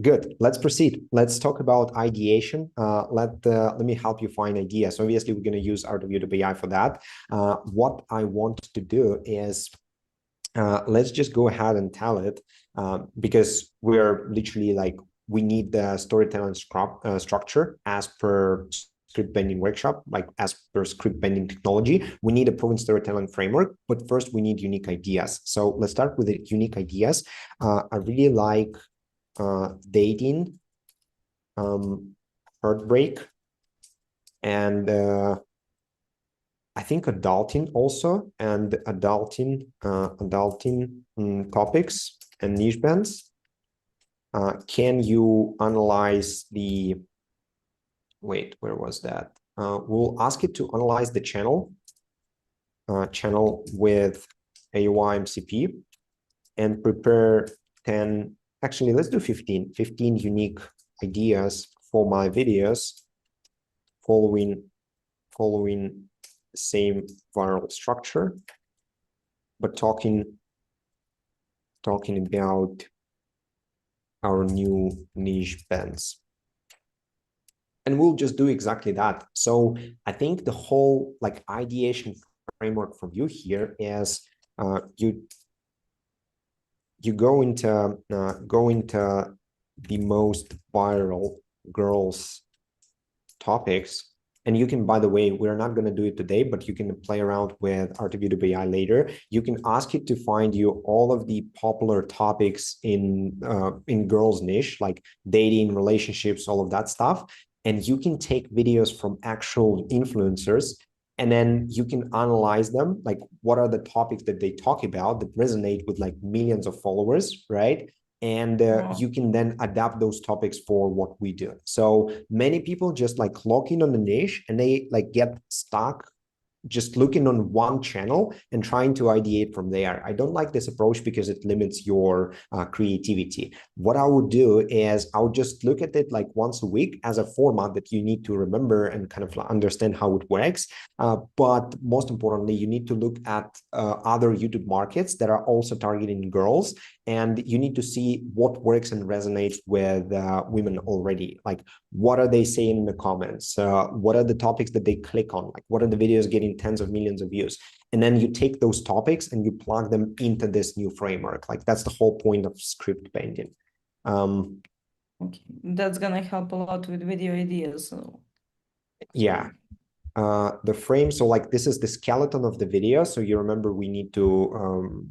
A: good. Let's proceed. Let's talk about ideation. Let me help you find ideas. So obviously, we're going to use RWWI for that. What I want to do is let's just go ahead and tell it because we're literally like we need the storytelling structure as per script bending workshop, like as per script bending technology. We need a proven storytelling framework, but first we need unique ideas. So let's start with the unique ideas. I really like dating, heartbreak, and I think adulting also, and adulting topics and niche bands. Can you analyze the, wait, where was that? We'll ask it to analyze the channel with AOI-MCP and prepare 10, actually, let's do 15 unique ideas for my videos following same viral structure, but talking about our new niche bands. And we'll just do exactly that. So I think the whole like ideation framework from you here is you go into the most viral girls topics. And you can, by the way, we're not going to do it today, but you can play around with RWWI later. You can ask it to find you all of the popular topics in girls' niche, like dating, relationships, all of that stuff. And you can take videos from actual influencers and then you can analyze them, like what are the topics that they talk about that resonate with like millions of followers, right? And
B: Wow.
A: you can then adapt those topics for what we do. So many people just like lock in on the niche and they like get stuck just looking on one channel and trying to ideate from there. I don't like this approach because it limits your creativity. What I would do is I would just look at it like once a week as a format that you need to remember and kind of understand how it works. But most importantly, you need to look at other YouTube markets that are also targeting girls, and you need to see what works and resonates with women already. Like, what are they saying in the comments? What are the topics that they click on? Like, what are the videos getting tens of millions of views? And then you take those topics and you plug them into this new framework. Like, that's the whole point of script bending.
B: Okay, that's gonna help a lot with video ideas. So
A: Yeah. The frame, so like this is the skeleton of the video, so you remember we need to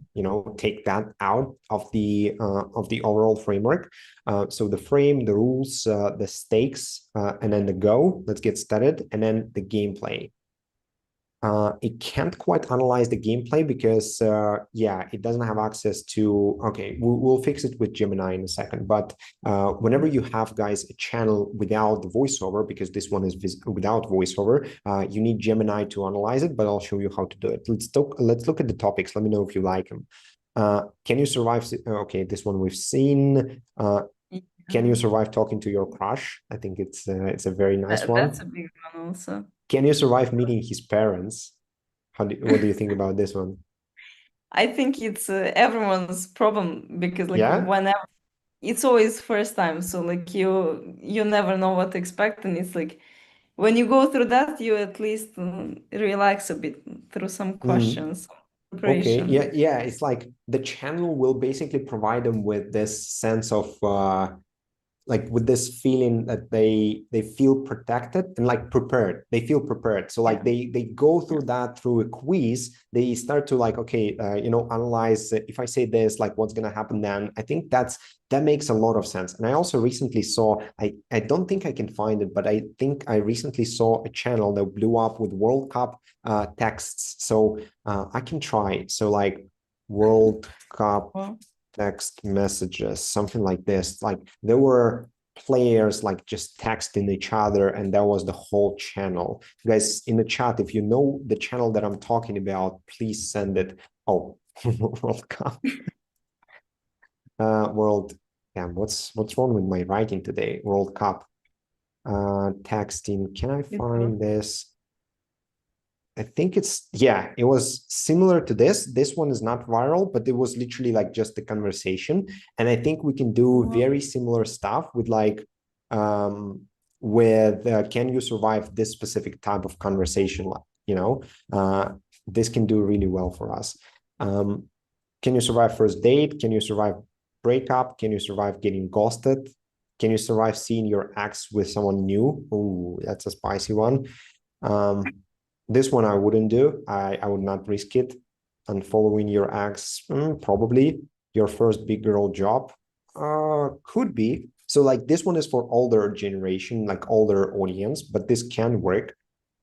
A: take that out of the overall framework. So the frame, the rules, the stakes, and then the go, let's get started, and then the gameplay. It can't quite analyze the gameplay because, yeah, it doesn't have access to, okay, we'll fix it with Gemini in a second. But whenever you have, guys, a channel without the voiceover, because this one is without voiceover, you need Gemini to analyze it, but I'll show you how to do it. Let's look at the topics. Let me know if you like them. Can you survive? Okay, this one we've seen. Can you survive talking to your crush? I think it's a very nice
B: That's
A: one.
B: a big one also.
A: Can you survive meeting his parents? What do you think about this one?
B: I think it's everyone's problem because like
A: Yeah.
B: whenever it's always first time, so like you never know what to expect, and it's like when you go through that, you at least relax a bit through some
A: Mm.
B: questions,
A: Okay.
B: preparation.
A: Yeah. It's like the channel will basically provide them with this sense of like with this feeling that they feel protected and like prepared. They feel prepared, so like
B: Yeah.
A: they go
B: Yeah.
A: through that through a quiz. They start to like, okay, analyze, if I say this, like what's going to happen then. I think that makes a lot of sense. And I also recently saw, I don't think I can find it, but I think I recently saw a channel that blew up with World Cup texts. So I can try it. So like World Cup
B: Well,
A: text messages, something like this. Like there were players like just texting each other, and that was the whole channel. You guys in the chat, if you know the channel that I'm talking about, please send it. Oh, World Cup. World. Damn, what's wrong with my writing today? World Cup. Texting. Can I
B: it's good.
A: find this? I think it was similar to this. This one is not viral, but it was literally like just a conversation. And I think we can do
B: Mhm.
A: very similar stuff with like, with can you survive this specific type of conversation? You know, uh, this can do really well for us. Um, can you survive first date? Can you survive breakup? Can you survive getting ghosted? Can you survive seeing your ex with someone new? Oh, that's a spicy one. Um, this one I wouldn't do. I would not risk it. And following your ex, probably. Your first big girl job, could be. So like this one is for older generation, like older audience, but this can work.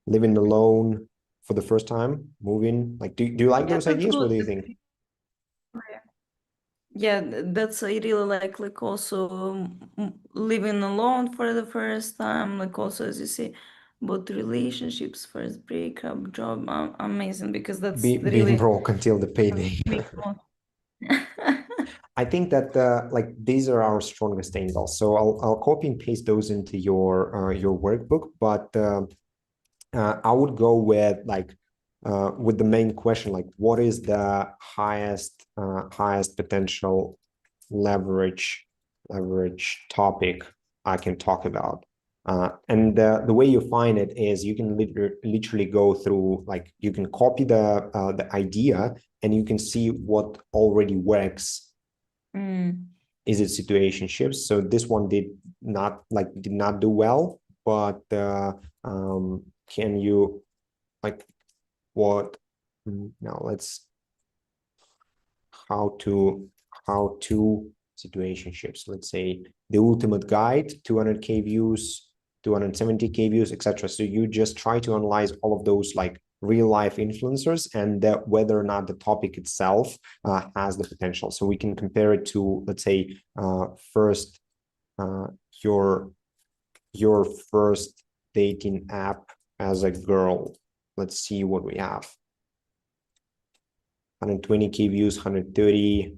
A: Living alone for the first time, moving. Like, do you like
B: Yeah,
A: those
B: that's
A: ideas? What
B: good.
A: do you think?
B: Yeah, that's I really like also living alone for the first time, like also as you say, both relationships, first breakup, job, amazing because that's
A: Being
B: really
A: broke until the payday.
B: makes most.
A: I think that like these are our strongest angles. So I'll copy and paste those into your workbook, but I would go with the main question, like what is the highest potential leverage topic I can talk about. And the way you find it is you can literally go through, like you can copy the idea and you can see what already works. Is it situationships? So this one did not do well, but can you like what now let's how to situationships, let's say the ultimate guide, 200k views, 270k views, etc. So you just try to analyze all of those like real life influencers and whether or not the topic itself has the potential. So we can compare it to, let's say, first uh, your your first dating app as a girl. Let's see what we have. 120k views, 130,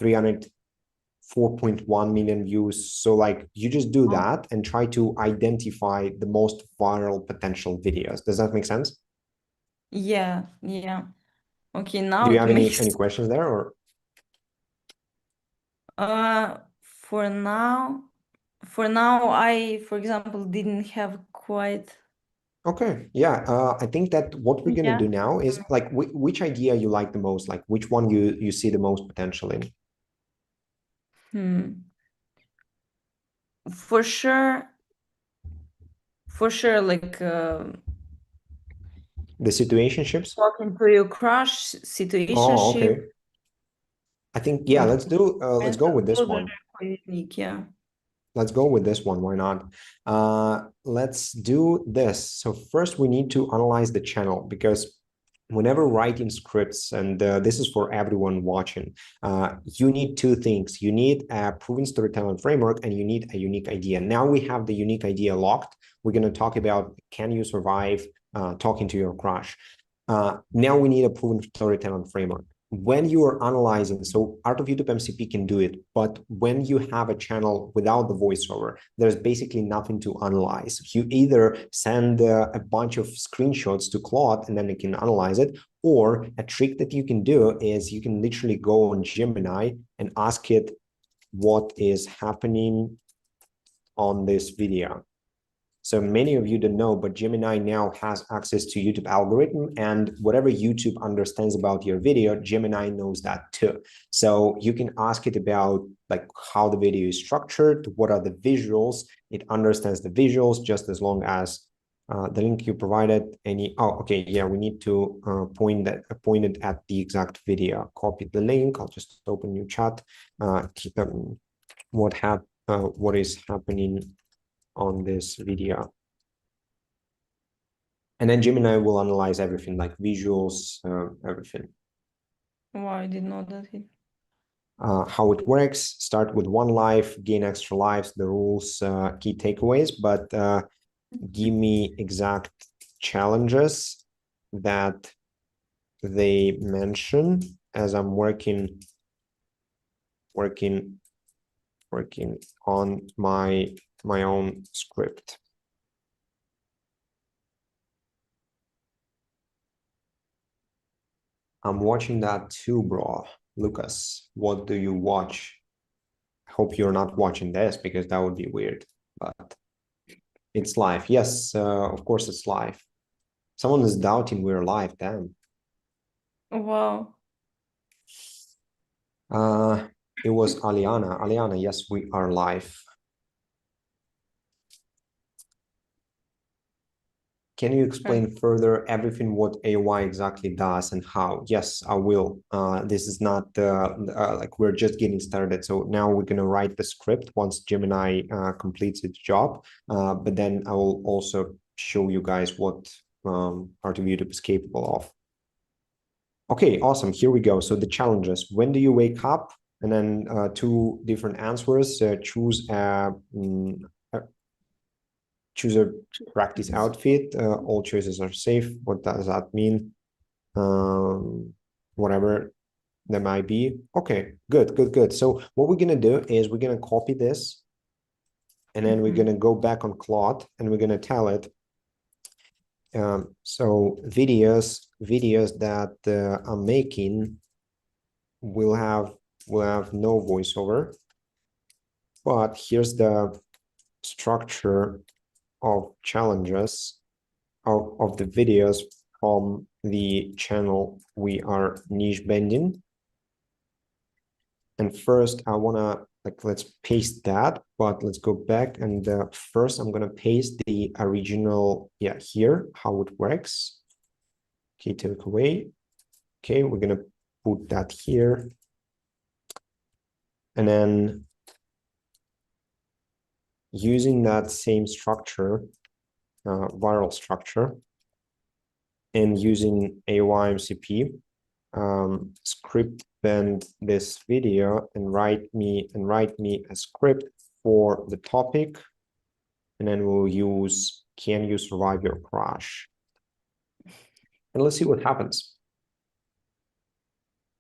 A: 304.1 million views. So like you just do
B: Oh,
A: that and try to identify the most viral potential videos. Does that make sense?
B: yeah, yeah. Okay,
A: Do
B: now
A: you
B: it
A: have any
B: makes
A: questions there or?
B: for now I, for example, didn't have quite
A: Okay, yeah. I think that what we're gonna
B: yeah.
A: do now is like which idea you like the most, like which one you see the most potential in.
B: Hmm. For sure, like
A: The situationships?
B: talking to your crush,
A: Oh,
B: situationship,
A: okay. I think yeah,
B: with
A: let's
B: friends,
A: go with this
B: those are
A: one.
B: quite unique, yeah.
A: Let's go with this one. Why not? Let's do this. So first we need to analyze the channel, because whenever writing scripts, and this is for everyone watching, you need two things. You need a proven storytelling framework and you need a unique idea. Now we have the unique idea locked. We're going to talk about, can you survive talking to your crush? Now we need a proven storytelling framework. when you are analyzing, so Art of YouTube MCP can do it, but when you have a channel without the voiceover, there's basically nothing to analyze. You either send a bunch of screenshots to Claude and then it can analyze it, or a trick that you can do is you can literally go on Gemini and ask it what is happening on this video. So many of you don't know, but Gemini now has access to YouTube algorithm, and whatever YouTube understands about your video, Gemini knows that too. So you can ask it about like how the video is structured, what are the visuals. It understands the visuals just as long as the link you provided any. Oh, okay, yeah, we need to point it at the exact video. Copy the link. I'll just open new chat. What is happening on this video, and then Gemini will analyze everything like visuals, everything.
B: Wow, I didn't know that.
A: How it works: start with 1 life, gain extra lives, the rules, key takeaways, but give me exact challenges that they mention as I'm working on my own script. I'm watching that too, bro. Lucas, what do you watch? I hope you're not watching this because that would be weird, but it's live. Yes, of course it's live. Someone is doubting we're live, damn.
B: Wow.
A: It was Aliana. Aliana, yes, we are live. Can you explain further everything what AI exactly does and how? Yes, I will. This is not like we're just getting started. So now we're going to write the script once Gemini completes its job. But then I will also show you guys what Art of YouTube is capable of. Okay, awesome. Here we go. So the challenges. When do you wake up? And then 2 different answers. Choose a practice outfit. All choices are safe. What does that mean? Whatever that might be. Okay, good. So what we're gonna do is we're gonna copy this, and then we're gonna go back on Claude, and we're gonna tell it. So videos that I'm making will have no voiceover, but here's the structure of challenges of the videos from the channel we are niche bending. And first I want to let's paste that, but let's go back, and first I'm going to paste the original here, how it works. Okay, take away. Okay, we're going to put that here, and then using that same structure, viral structure, and using AYMCP, script bend this video and write me a script for the topic, and then we'll use can you survive your crash, and let's see what happens.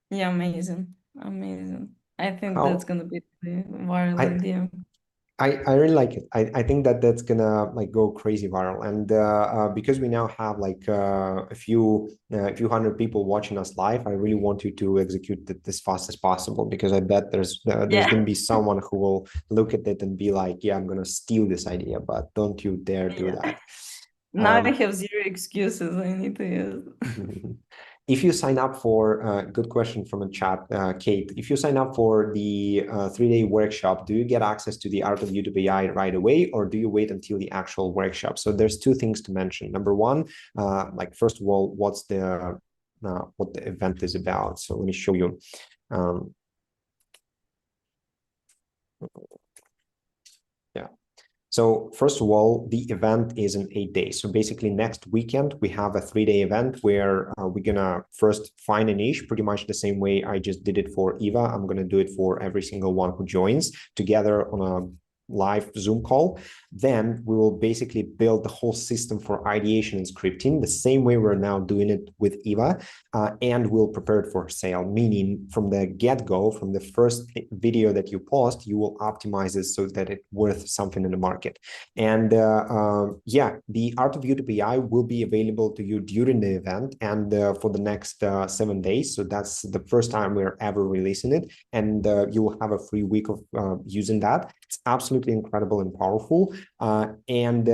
B: Yeah, amazing. I think that's gonna be the viral idea.
A: I really like it. I think that's gonna go crazy viral, and because we now have a few hundred people watching us live, I really want you to execute it as fast as possible, because I bet there's gonna be someone who will look at it and be like, yeah, I'm gonna steal this idea, but don't you dare do that.
B: Now I have 0 excuses I need to use.
A: If you sign up for, good question from a chat, Kate, if you sign up for the 3-day workshop, do you get access to the Art of YouTube AI right away, or do you wait until the actual workshop? So there's 2 things to mention. Number one, first of all, what the event is about. So let me show you. So first of all, the event is in 8 days. So basically next weekend, we have a 3-day event where we're gonna first find a niche, pretty much the same way I just did it for Eva. I'm gonna do it for every single one who joins together on live Zoom call, then we will basically build the whole system for ideation and scripting the same way we're now doing it with Eva, and we'll prepare it for sale, meaning from the get-go, from the first video that you post, you will optimize it so that it's worth something in the market. And yeah, the Art of YouTube AI will be available to you during the event and for the next 7 days. So that's the first time we're ever releasing it, and you will have a free week of using that. It's absolutely incredible and powerful. And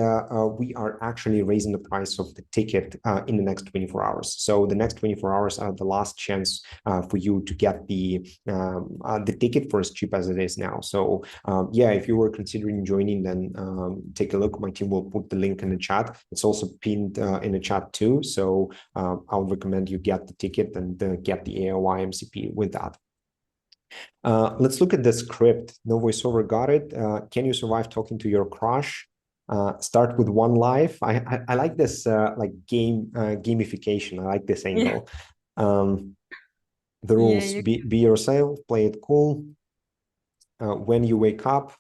A: we are actually raising the price of the ticket in the next 24 hours. So the next 24 hours are the last chance for you to get the ticket for as cheap as it is now. So yeah, if you were considering joining, then take a look. My team will put the link in the chat. It's also pinned in the chat too. So I would recommend you get the ticket and get the AOI MCP with that. Let's look at the script. No voiceover got it. Can you survive talking to your crush? Start with one life. I like this like gamification. I like this angle. The rules: be yourself, play it cool. When you wake up,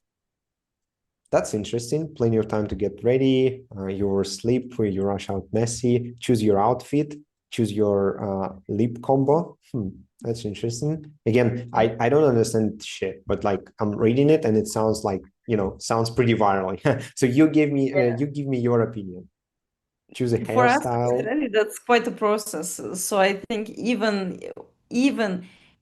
A: that's interesting. Plenty of time to get ready. Your sleep, you rush out messy. Choose your outfit. Choose your lip combo. That's interesting. Again, I don't understand shit, but like I'm reading it and it sounds like, you know, sounds pretty viral. So you give me your opinion. Choose a
B: For us,
A: hairstyle.
B: really, that's quite a process. So I think even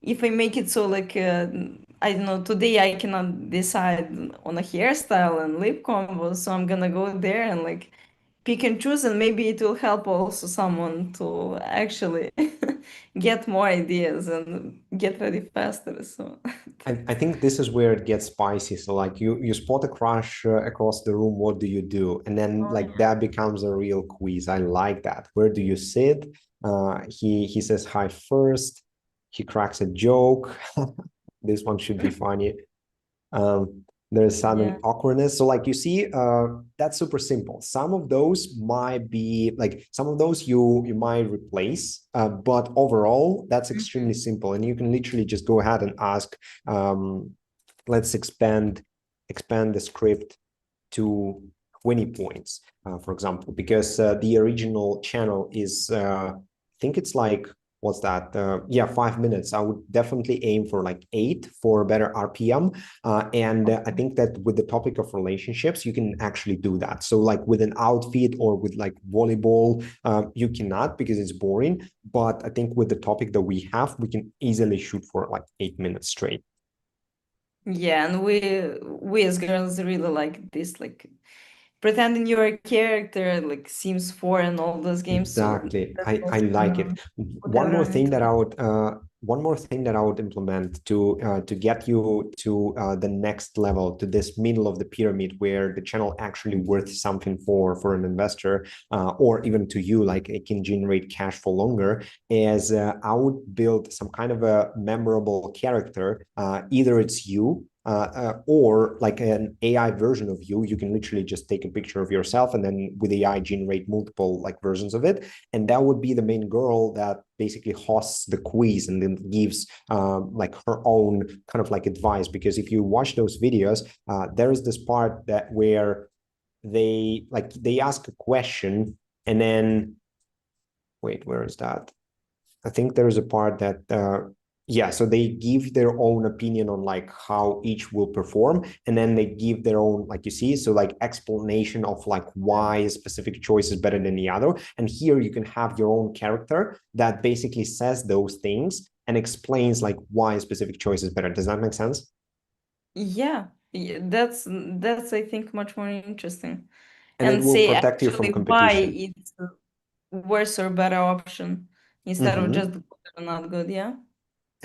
B: if I make it so like I don't know, today I cannot decide on a hairstyle and lip combo, so I'm gonna go there and like pick and choose, and maybe it will help also someone to actually get more ideas and get ready faster. So
A: I think this is where it gets spicy. So like you spot a crush across the room, what do you do? And then like that becomes a real quiz. I like that. Where do you sit? He says hi first. He cracks a joke. This one should be funny. There's sudden awkwardness. So like you see, that's super simple. Some of those might be like, some of those you might replace, but overall that's extremely simple. And you can literally just go ahead and ask, let's expand the script to 20 points, for example, because the original channel is, I think it's like, what's that? Yeah, 5 minutes. I would definitely aim for like 8 for better RPM. And I think that with the topic of relationships, you can actually do that. So like with an outfit or with like volleyball, you cannot because it's boring. But I think with the topic that we have, we can easily shoot for like 8 minutes straight.
B: Yeah, and we as girls really like this, like pretending you're a character, like Sims 4 and all those games.
A: Exactly.
B: So
A: I like it. One more thing that I would implement to get you to the next level, to this middle of the pyramid where the channel actually worth something for an investor, or even to you, like it can generate cash for longer, is I would build some kind of a memorable character. Either it's you, or like an AI version of you. You can literally just take a picture of yourself and then with AI generate multiple like versions of it. And that would be the main girl that basically hosts the quiz and then gives like her own kind of like advice. Because if you watch those videos, there is this part that where they ask a question and then, wait, where is that? I think there is a part that yeah, so they give their own opinion on like how each will perform, and then they give their own, like you see, so like explanation of like why a specific choice is better than the other. And here you can have your own character that basically says those things and explains like why a specific choice is better. Does that make sense?
B: yeah, that's I think much more interesting,
A: And it
B: and
A: will
B: say
A: protect you from
B: actually why
A: competition.
B: it's a worse or better option instead of just good or not good. Yeah.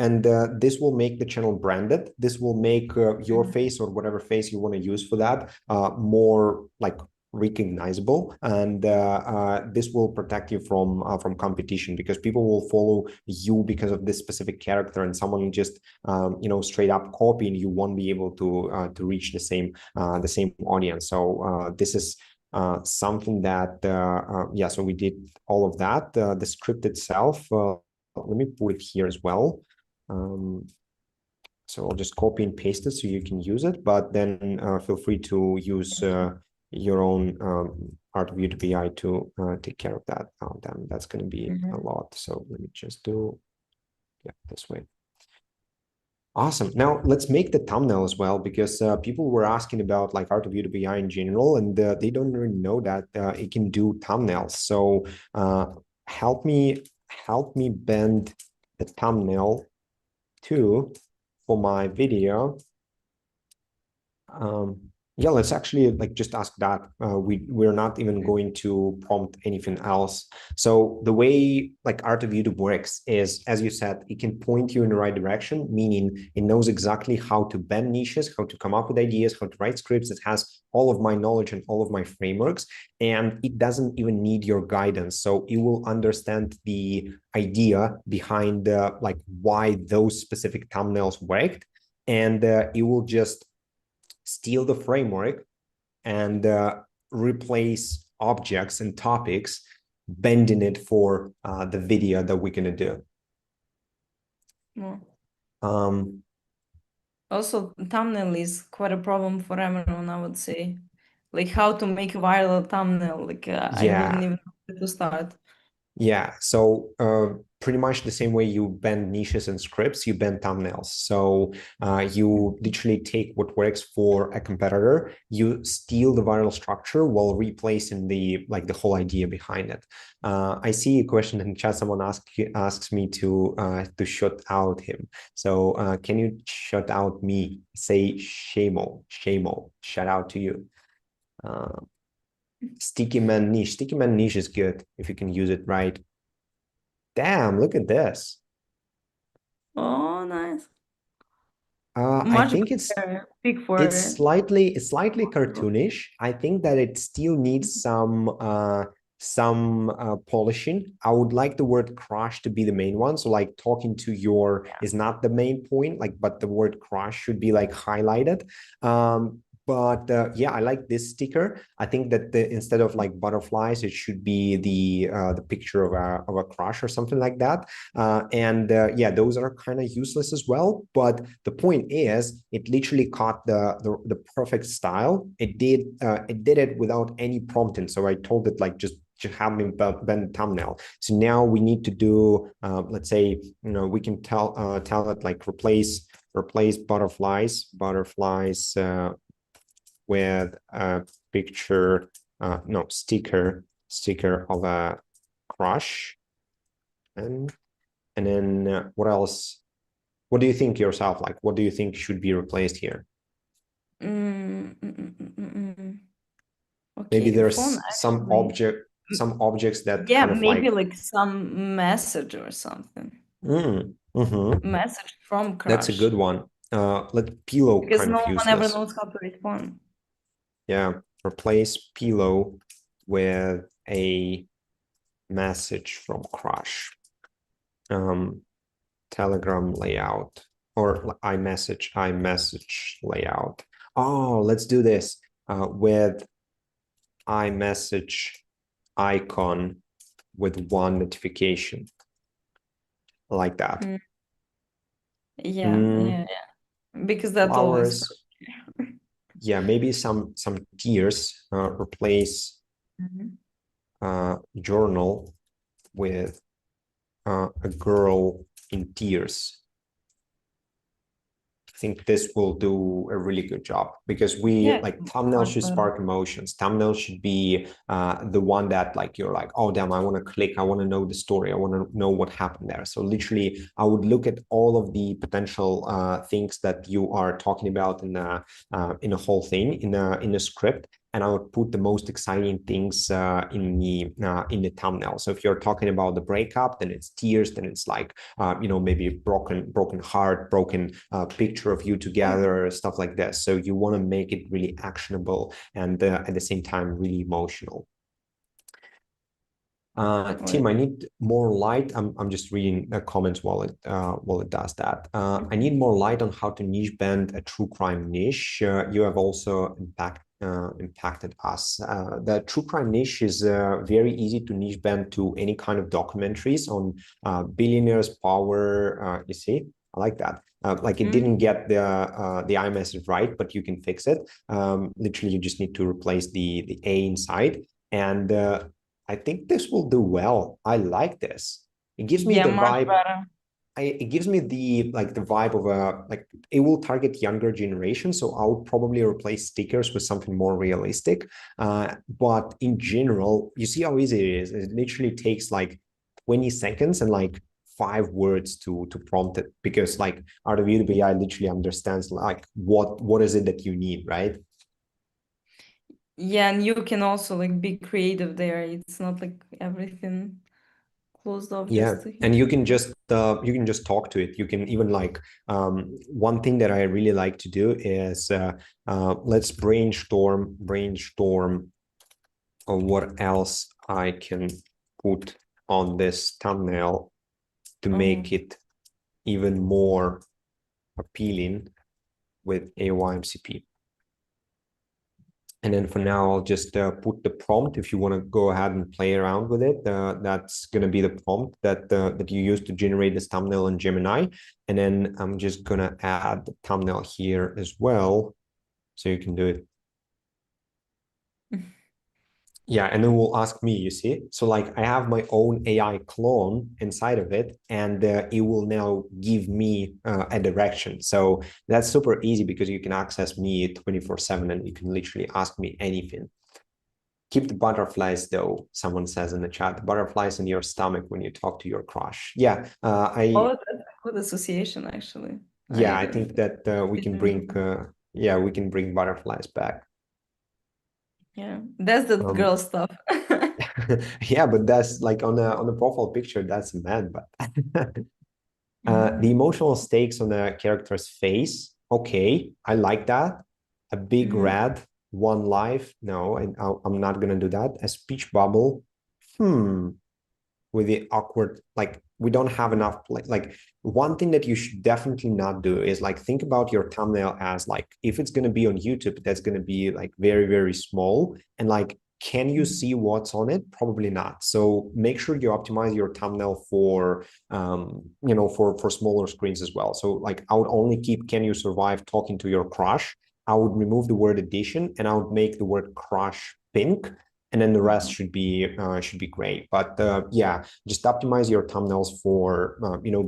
A: And this will make the channel branded. This will make your face or whatever face you want to use for that more like recognizable, and this will protect you from competition, because people will follow you because of this specific character, and someone just you know, straight up copying you won't be able to reach the same audience. So this is something that yeah, so we did all of that. The script itself, let me put it here as well. So I'll just copy and paste it so you can use it, but then feel free to use your own Art of YouTube AI to take care of that. Then that's going to be a lot. So let me just do, yeah, this way. Awesome. Now let's make the thumbnail as well, because people were asking about like Art of YouTube AI in general, and they don't really know that it can do thumbnails. So help me bend the thumbnail too for my video. Yeah, let's actually like just ask that. We're not even going to prompt anything else. So the way like Art of YouTube works is, as you said, it can point you in the right direction, meaning it knows exactly how to bend niches, how to come up with ideas, how to write scripts. It has all of my knowledge and all of my frameworks, and it doesn't even need your guidance. So it will understand the idea behind like why those specific thumbnails worked, and it will just steal the framework and replace objects and topics, bending it for the video that we're going to do.
B: Also, thumbnail is quite a problem for everyone, I would say. Like how to make a viral thumbnail. Like I wouldn't even know where to start.
A: Yeah, so pretty much the same way you bend niches and scripts, you bend thumbnails. So you literally take what works for a competitor, you steal the viral structure while replacing the whole idea behind it. I see a question in chat. Someone asks me to shut out him. So can you shut out me? Say shamo, shout out to you. Sticky man niche. Sticky man niche is good if you can use it right. Damn, look at this.
B: Oh, nice.
A: I think it's slightly cartoonish. I think that it still needs some polishing. I would like the word crush to be the main one. So like talking to your is not the main point, like, but the word crush should be like highlighted. But yeah, I like this sticker. I think that instead of like butterflies, it should be the picture of a crush or something like that. And yeah, those are kind of useless as well. But the point is, it literally caught the perfect style. It did it without any prompting. So I told it like just have me bend the thumbnail. So now we need to do let's say, we can tell it like replace butterflies with a picture, no, sticker of a crush. And then what else? What do you think yourself? Like, what do you think should be replaced here?
B: Okay,
A: maybe there's some objects that kind of
B: maybe like some message or something. Message from crush.
A: That's a good one. Let pillow
B: because
A: kind
B: no
A: of
B: one
A: useless.
B: ever knows how to respond.
A: Yeah, replace pillow with a message from crush. Telegram layout or iMessage layout. Oh, let's do this with iMessage icon with one notification, like that.
B: Yeah. Because that's
A: flowers. Yeah, maybe some tears. Replace journal with a girl in tears. I think this will do a really good job, because like thumbnail should spark emotions. Thumbnail should be the one that like you're like, oh damn, I want to click, I want to know the story, I want to know what happened there. So literally I would look at all of the potential things that you are talking about in a whole thing in a script, and I would put the most exciting things in the thumbnail. So if you're talking about the breakup, then it's tears, then it's like maybe broken heart, broken picture of you together, stuff like this. So you want to make it really actionable and at the same time really emotional. Tim, I need more light. I'm just reading the comments while it does that. I need more light on how to niche bend a true crime niche. You have also impacted us. The true crime niche is very easy to niche bend to any kind of documentaries on billionaires, power. You see, I like that. Like it didn't get the iMessage right, but you can fix it. Literally, you just need to replace the A inside, and I think this will do well. I like this. It gives me
B: Yeah,
A: the
B: much
A: vibe.
B: better.
A: It gives me the vibe of a like it will target younger generation. So I would probably replace stickers with something more realistic. But in general, you see how easy it is. It literally takes like 20 seconds and like 5 words to prompt it, because like out of YouTube AI literally understands like what is it that you need, right?
B: Yeah, and you can also like be creative there. It's not like everything closed off
A: Yeah,
B: just to
A: and you can just talk to it. You can even like one thing that I really like to do is let's brainstorm on what else I can put on this thumbnail to
B: Oh.
A: make it even more appealing with AYMCP. And then for now, I'll just put the prompt. If you want to go ahead and play around with it, that's going to be the prompt that you use to generate this thumbnail in Gemini. And then I'm just going to add the thumbnail here as well, so you can do it. Yeah, and then will ask me, you see? So like I have my own AI clone inside of it, and it will now give me a direction. So that's super easy because you can access me 24/7 and you can literally ask me anything. Keep the butterflies though, someone says in the chat, the butterflies in your stomach when you talk to your crush. Yeah,
B: Oh, that's a good association, actually.
A: I think that we can bring we can bring butterflies back.
B: Yeah, that's the girl stuff.
A: Yeah, but that's like on a profile picture, that's mad, but the emotional stakes on a character's face, okay, I like that. A big red, one life, no, I'm not gonna do that. A speech bubble, with the awkward, like we don't have enough, like one thing that you should definitely not do is like think about your thumbnail as like if it's going to be on YouTube, that's going to be like very, very small, and like can you see what's on it? Probably not. So make sure you optimize your thumbnail for for smaller screens as well. So like I would only keep can you survive talking to your crush. I would remove the word edition and I would make the word crush pink, and then the rest should be great. But yeah, just optimize your thumbnails for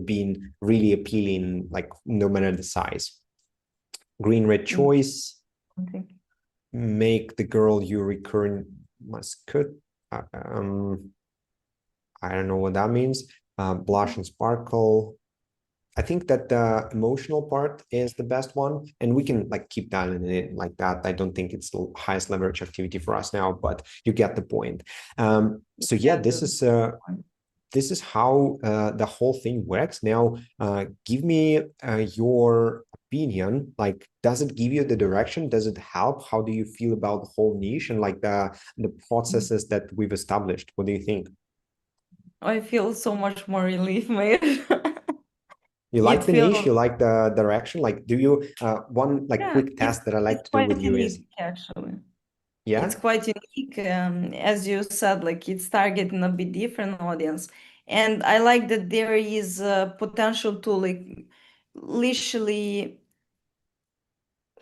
A: being really appealing, like no matter the size. Green red choice.
B: Okay.
A: Make the girl you recurrent mascot. I don't know what that means. Blush and sparkle. I think that the emotional part is the best one, and we can like keep dialing it like that. I don't think it's the highest leverage activity for us now, but you get the point. So yeah, this is how the whole thing works. Now, give me your opinion. Like, does it give you the direction? Does it help? How do you feel about the whole niche and like the processes that we've established? What do you think?
B: I feel so much more relief, mate.
A: You
B: It
A: like the niche?
B: feels,
A: You like the direction? Like, do you one like
B: yeah,
A: quick test that I like
B: it's
A: to do
B: quite
A: with you
B: unique
A: is
B: actually. It's
A: yeah,
B: quite unique. As you said, like it's targeting a bit different audience. And I like that there is potential to like literally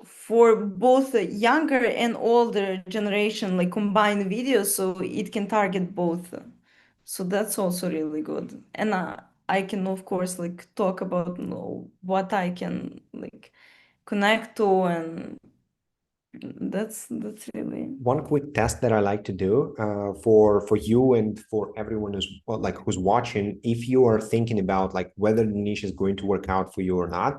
B: for both the younger and older generation, like combine videos so it can target both. So that's also really good. And I can of course like talk about what I can like connect to, and that's really
A: one quick test that I like to do for you and for everyone who's well, like who's watching. If you are thinking about like whether the niche is going to work out for you or not,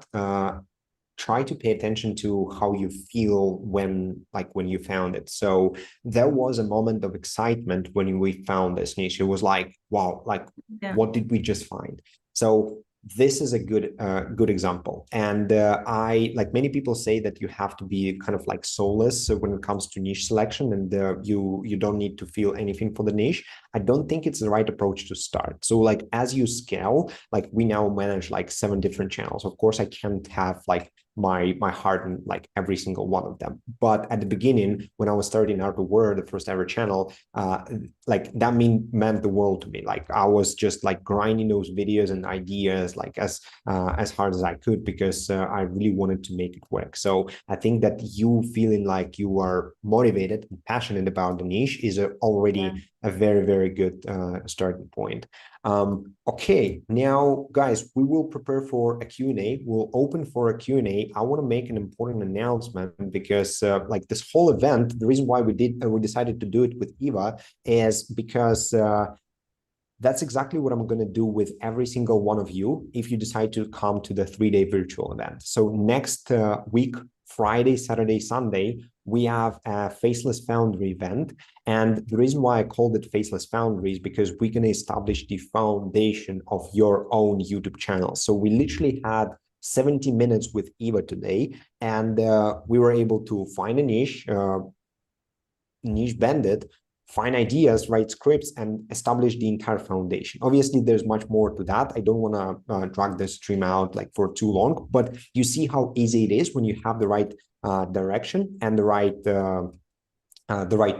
A: try to pay attention to how you feel when you found it. So there was a moment of excitement when we found this niche. It was like, wow, like
B: yeah.
A: what did we just find? So this is a good example. And I like many people say that you have to be kind of like soulless when it comes to niche selection, and you don't need to feel anything for the niche. I don't think it's the right approach to start. So like as you scale, like we now manage like 7 different channels. Of course, I can't have like my heart in like every single one of them. But at the beginning, when I was starting out the word, the first ever channel, like that meant the world to me. Like I was just like grinding those videos and ideas like as hard as I could, because I really wanted to make it work. So I think that you feeling like you are motivated and passionate about the niche is already a very, very good starting point. Okay, now guys, we will prepare for a Q&A. We'll open for a Q&A. I want to make an important announcement, because like this whole event, the reason why we decided to do it with Eva is because that's exactly what I'm going to do with every single one of you if you decide to come to the 3-day virtual event. So next week, Friday, Saturday, Sunday, we have a Faceless Foundry event. And the reason why I called it Faceless Foundry is because we're going to establish the foundation of your own YouTube channel. So we literally had 70 minutes with Eva today, and we were able to find a niche banded, find ideas, write scripts, and establish the entire foundation. Obviously, there's much more to that. I don't want to drag this stream out like for too long, but you see how easy it is when you have the right direction and the right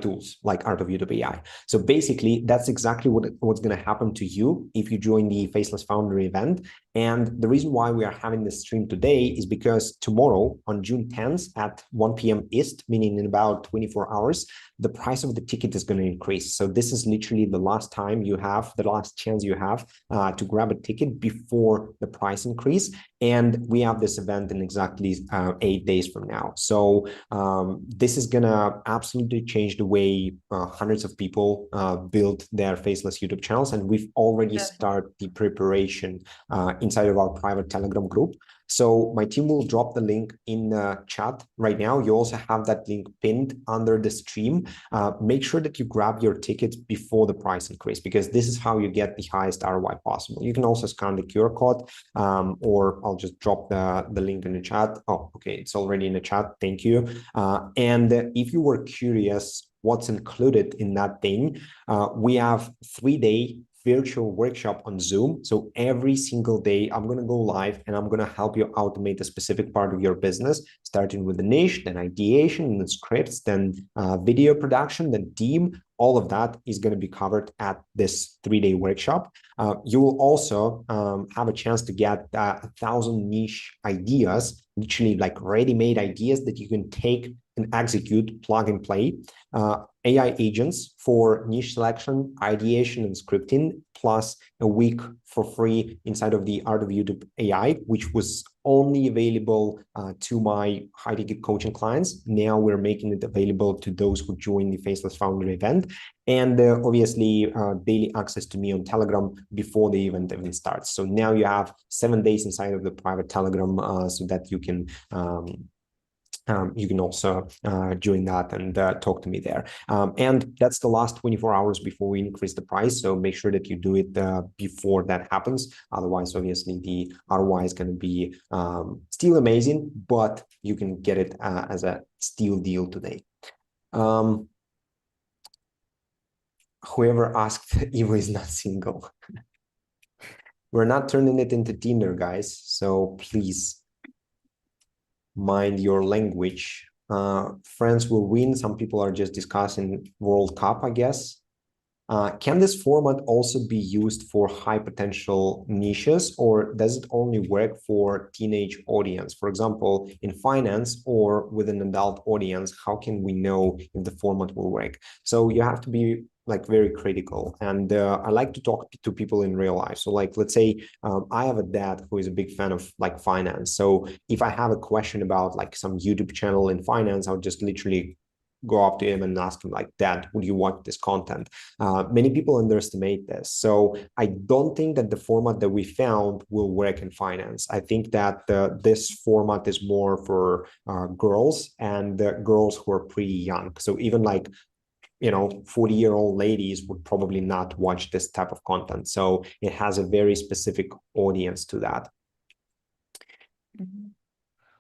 A: tools like Art of YouTube AI. So basically, that's exactly what's going to happen to you if you join the Faceless Foundry event. And the reason why we are having this stream today is because tomorrow on June 10th at 1 p.m. East, meaning in about 24 hours, the price of the ticket is going to increase. So this is literally the last chance you have to grab a ticket before the price increase. And we have this event in exactly 8 days from now. So this is going to absolutely change the way hundreds of people build their faceless YouTube channels. And we've already started the preparation inside of our private Telegram group. So my team will drop the link in the chat right now. You also have that link pinned under the stream. Make sure that you grab your tickets before the price increase, because this is how you get the highest ROI possible. You can also scan the QR code, or I'll just drop the link in the chat. Oh, okay, it's already in the chat. Thank you. And if you were curious what's included in that thing, we have 3-day virtual workshop on Zoom. So every single day, I'm going to go live and I'm going to help you automate a specific part of your business, starting with the niche, then ideation, then scripts, then video production, then team. All of that is going to be covered at this 3-day workshop. You will also have a chance to get 1,000 niche ideas, literally like ready-made ideas that you can take and execute, plug and play. AI agents for niche selection, ideation, and scripting, plus a week for free inside of the Art of YouTube AI, which was only available to my high-ticket coaching clients. Now we're making it available to those who join the Faceless Foundry event. And obviously, daily access to me on Telegram before the event even starts. So now you have 7 days inside of the private Telegram so that you can also join that and talk to me there. And that's the last 24 hours before we increase the price. So make sure that you do it before that happens. Otherwise, obviously, the ROI is going to be still amazing, but you can get it as a steal deal today. Whoever asked, Evo is not single. We're not turning it into Tinder, guys. So please mind your language. France will win. Some people are just discussing World Cup, I guess. Can this format also be used for high potential niches, or does it only work for teenage audience? For example, in finance or with an adult audience, how can we know if the format will work? So you have to be like very critical. And I like to talk to people in real life. So like, let's say I have a dad who is a big fan of like finance. So if I have a question about like some YouTube channel in finance, I'll just literally go up to him and ask him like, Dad, would you watch this content? Many people underestimate this. So I don't think that the format that we found will work in finance. I think that this format is more for girls and girls who are pretty young. So even like 40-year-old ladies would probably not watch this type of content. So it has a very specific audience to that.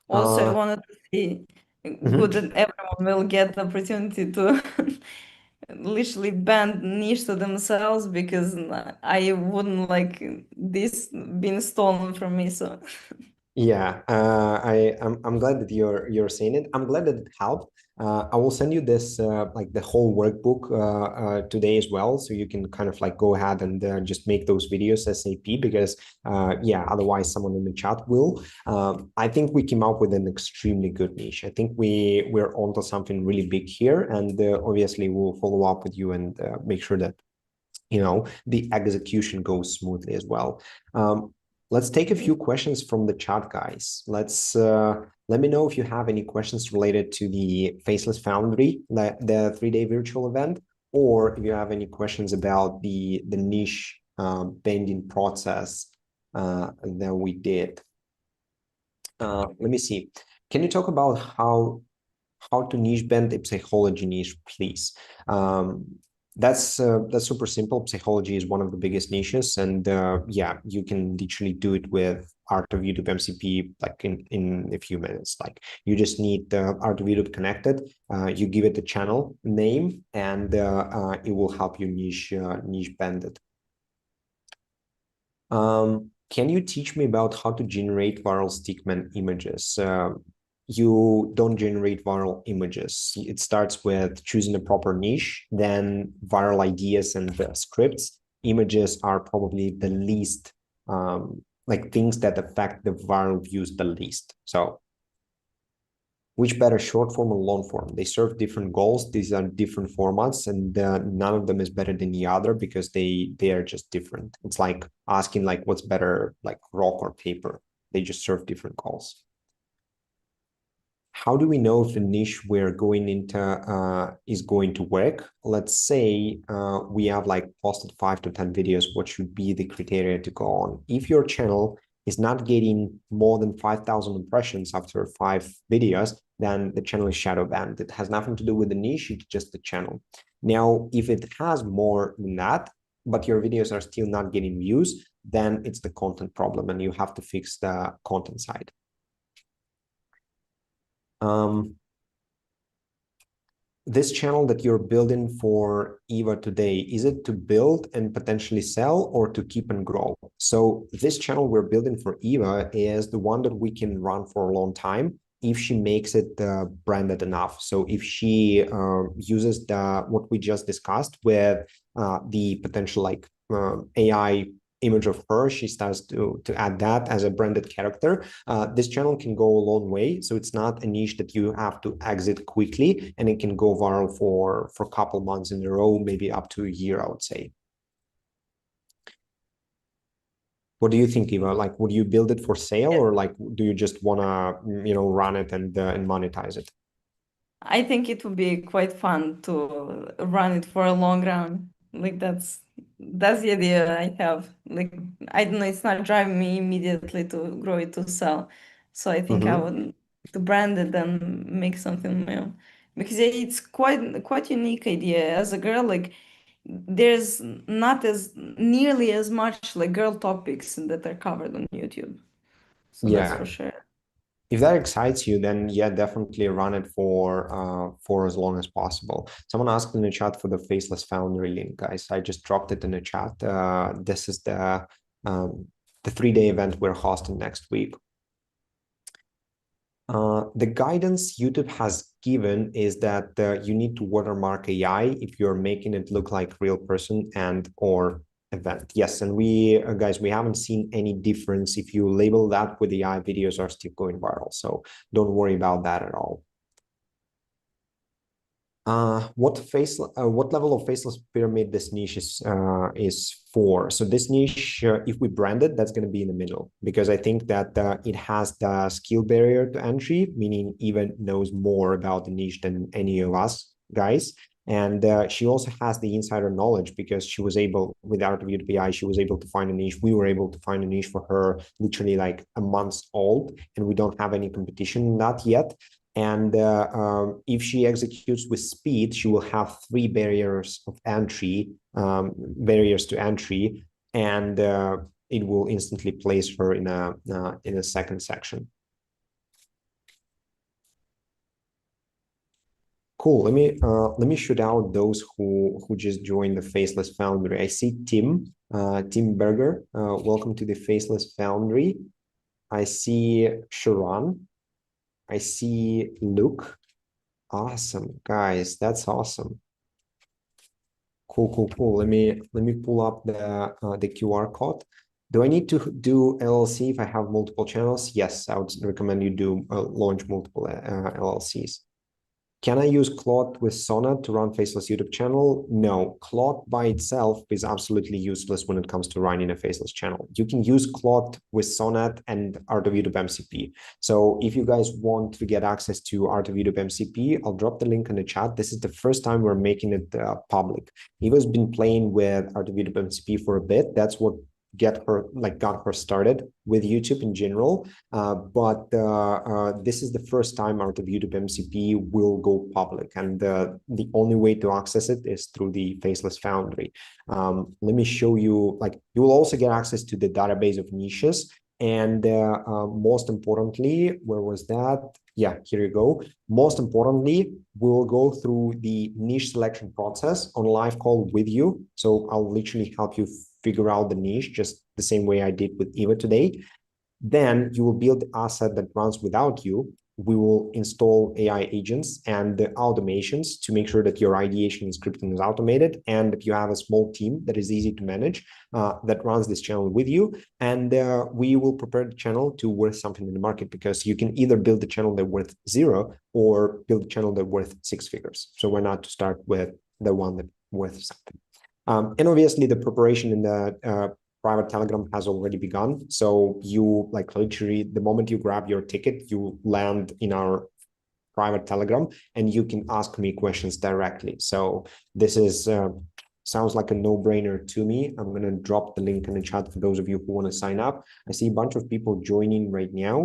B: Also, I wanted to see good that everyone will get the opportunity to literally band niche to themselves, because I wouldn't like this being stolen from me. So
A: Yeah, I'm glad that you're saying it. I'm glad that it helped. I will send you this like the whole workbook today as well, so you can kind of like go ahead and just make those videos SAP because yeah, otherwise someone in the chat will. I think we came up with an extremely good niche. I think we're onto something really big here, and obviously we'll follow up with you and make sure that the execution goes smoothly as well. Let's take a few questions from the chat, guys. Let me know if you have any questions related to the Faceless Foundry, the 3-day virtual event, or if you have any questions about the niche bending process that we did. Let me see. Can you talk about how to niche bend a psychology niche, please? That's super simple. Psychology is one of the biggest niches, and yeah, you can literally do it with Art of YouTube MCP like in a few minutes. Like you just need the Art of YouTube connected. You give it a channel name, and it will help you niche bend it. Can you teach me about how to generate viral stickman images? You don't generate viral images. It starts with choosing a proper niche, then viral ideas and scripts. Images are probably the least, like things that affect the viral views the least. So which better, short form or long form? They serve different goals. These are different formats, and none of them is better than the other because they are just different. It's like asking like what's better, like rock or paper. They just serve different goals. How do we know if the niche we're going into is going to work? Let's say we have like posted 5 to 10 videos. What should be the criteria to go on? If your channel is not getting more than 5,000 impressions after 5 videos, then the channel is shadow banned. It has nothing to do with the niche, it's just the channel. Now, if it has more than that, but your videos are still not getting views, then it's the content problem and you have to fix the content side. This channel that you're building for Eva today, is it to build and potentially sell or to keep and grow? So this channel we're building for Eva is the one that we can run for a long time if she makes it branded enough. So if she uses what we just discussed with the potential like AI image of her, she starts to add that as a branded character. This channel can go a long way, so it's not a niche that you have to exit quickly, and it can go viral for a couple months in a row, maybe up to a year, I would say. What do you think, Eva? Like, would you build it for sale, or like, do you just wanna, run it and monetize it?
B: I think it would be quite fun to run it for a long run. Like that's the idea I have. Like I don't know, it's not driving me immediately to grow it to sell. So I think I would to brand it and make something new. Because it's quite unique idea. As a girl, like there's not as nearly as much like girl topics that are covered on YouTube. So that's for
A: Yeah.
B: sure.
A: If that excites you, then yeah, definitely run it for as long as possible. Someone asked in the chat for the Faceless Foundry link, guys. I just dropped it in the chat. This is the 3-day event we're hosting next week. The guidance YouTube has given is that you need to watermark AI if you're making it look like real person and or event. Yes, and we guys, we haven't seen any difference if you label that with AI. Videos are still going viral, so don't worry about that at all. What level of faceless pyramid this niche is for? So this niche, if we brand it, that's going to be in the middle, because I think that it has the skill barrier to entry, meaning Eva knows more about the niche than any of us guys. And she also has the insider knowledge because she was able, with Art of YouTube AI, she was able to find a niche. We were able to find a niche for her literally like a month old, and we don't have any competition in that yet. And if she executes with speed, she will have 3 barriers of entry, barriers to entry, and it will instantly place her in a second section. Cool. Let me shoot out those who just joined the Faceless Foundry. I see Tim Berger. Welcome to the Faceless Foundry. I see Sharon. I see Luke. Awesome, guys. That's awesome. Cool. Let me pull up the QR code. Do I need to do LLC if I have multiple channels? Yes, I would recommend you do launch multiple LLCs. Can I use Claude with Sonnet to run Faceless YouTube channel? No, Claude by itself is absolutely useless when it comes to running a Faceless channel. You can use Claude with Sonnet and Art of YouTube MCP. So if you guys want to get access to Art of YouTube MCP, I'll drop the link in the chat. This is the first time we're making it public. Eva's been playing with Art of YouTube MCP for a bit. That's what got her started with YouTube in general. But this is the first time Art of YouTube MCP will go public, and the only way to access it is through the Faceless Foundry. Let me show you, you will also get access to the database of niches. And most importantly, where was that? Yeah, here you go. Most importantly, we'll go through the niche selection process on live call with you. So I'll literally help you figure out the niche just the same way I did with Eva today. Then you will build the asset that runs without you. We will install AI agents and the automations to make sure that your ideation and scripting is automated, and that you have a small team that is easy to manage that runs this channel with you. And we will prepare the channel to worth something in the market, because you can either build the channel that worth 0 or build a channel that worth 6 figures. So why not to start with the one that worth something? And obviously the preparation in the private Telegram has already begun. So you literally, the moment you grab your ticket, you land in our private Telegram and you can ask me questions directly. So this is sounds like a no-brainer to me. I'm going to drop the link in the chat for those of you who want to sign up. I see a bunch of people joining right now.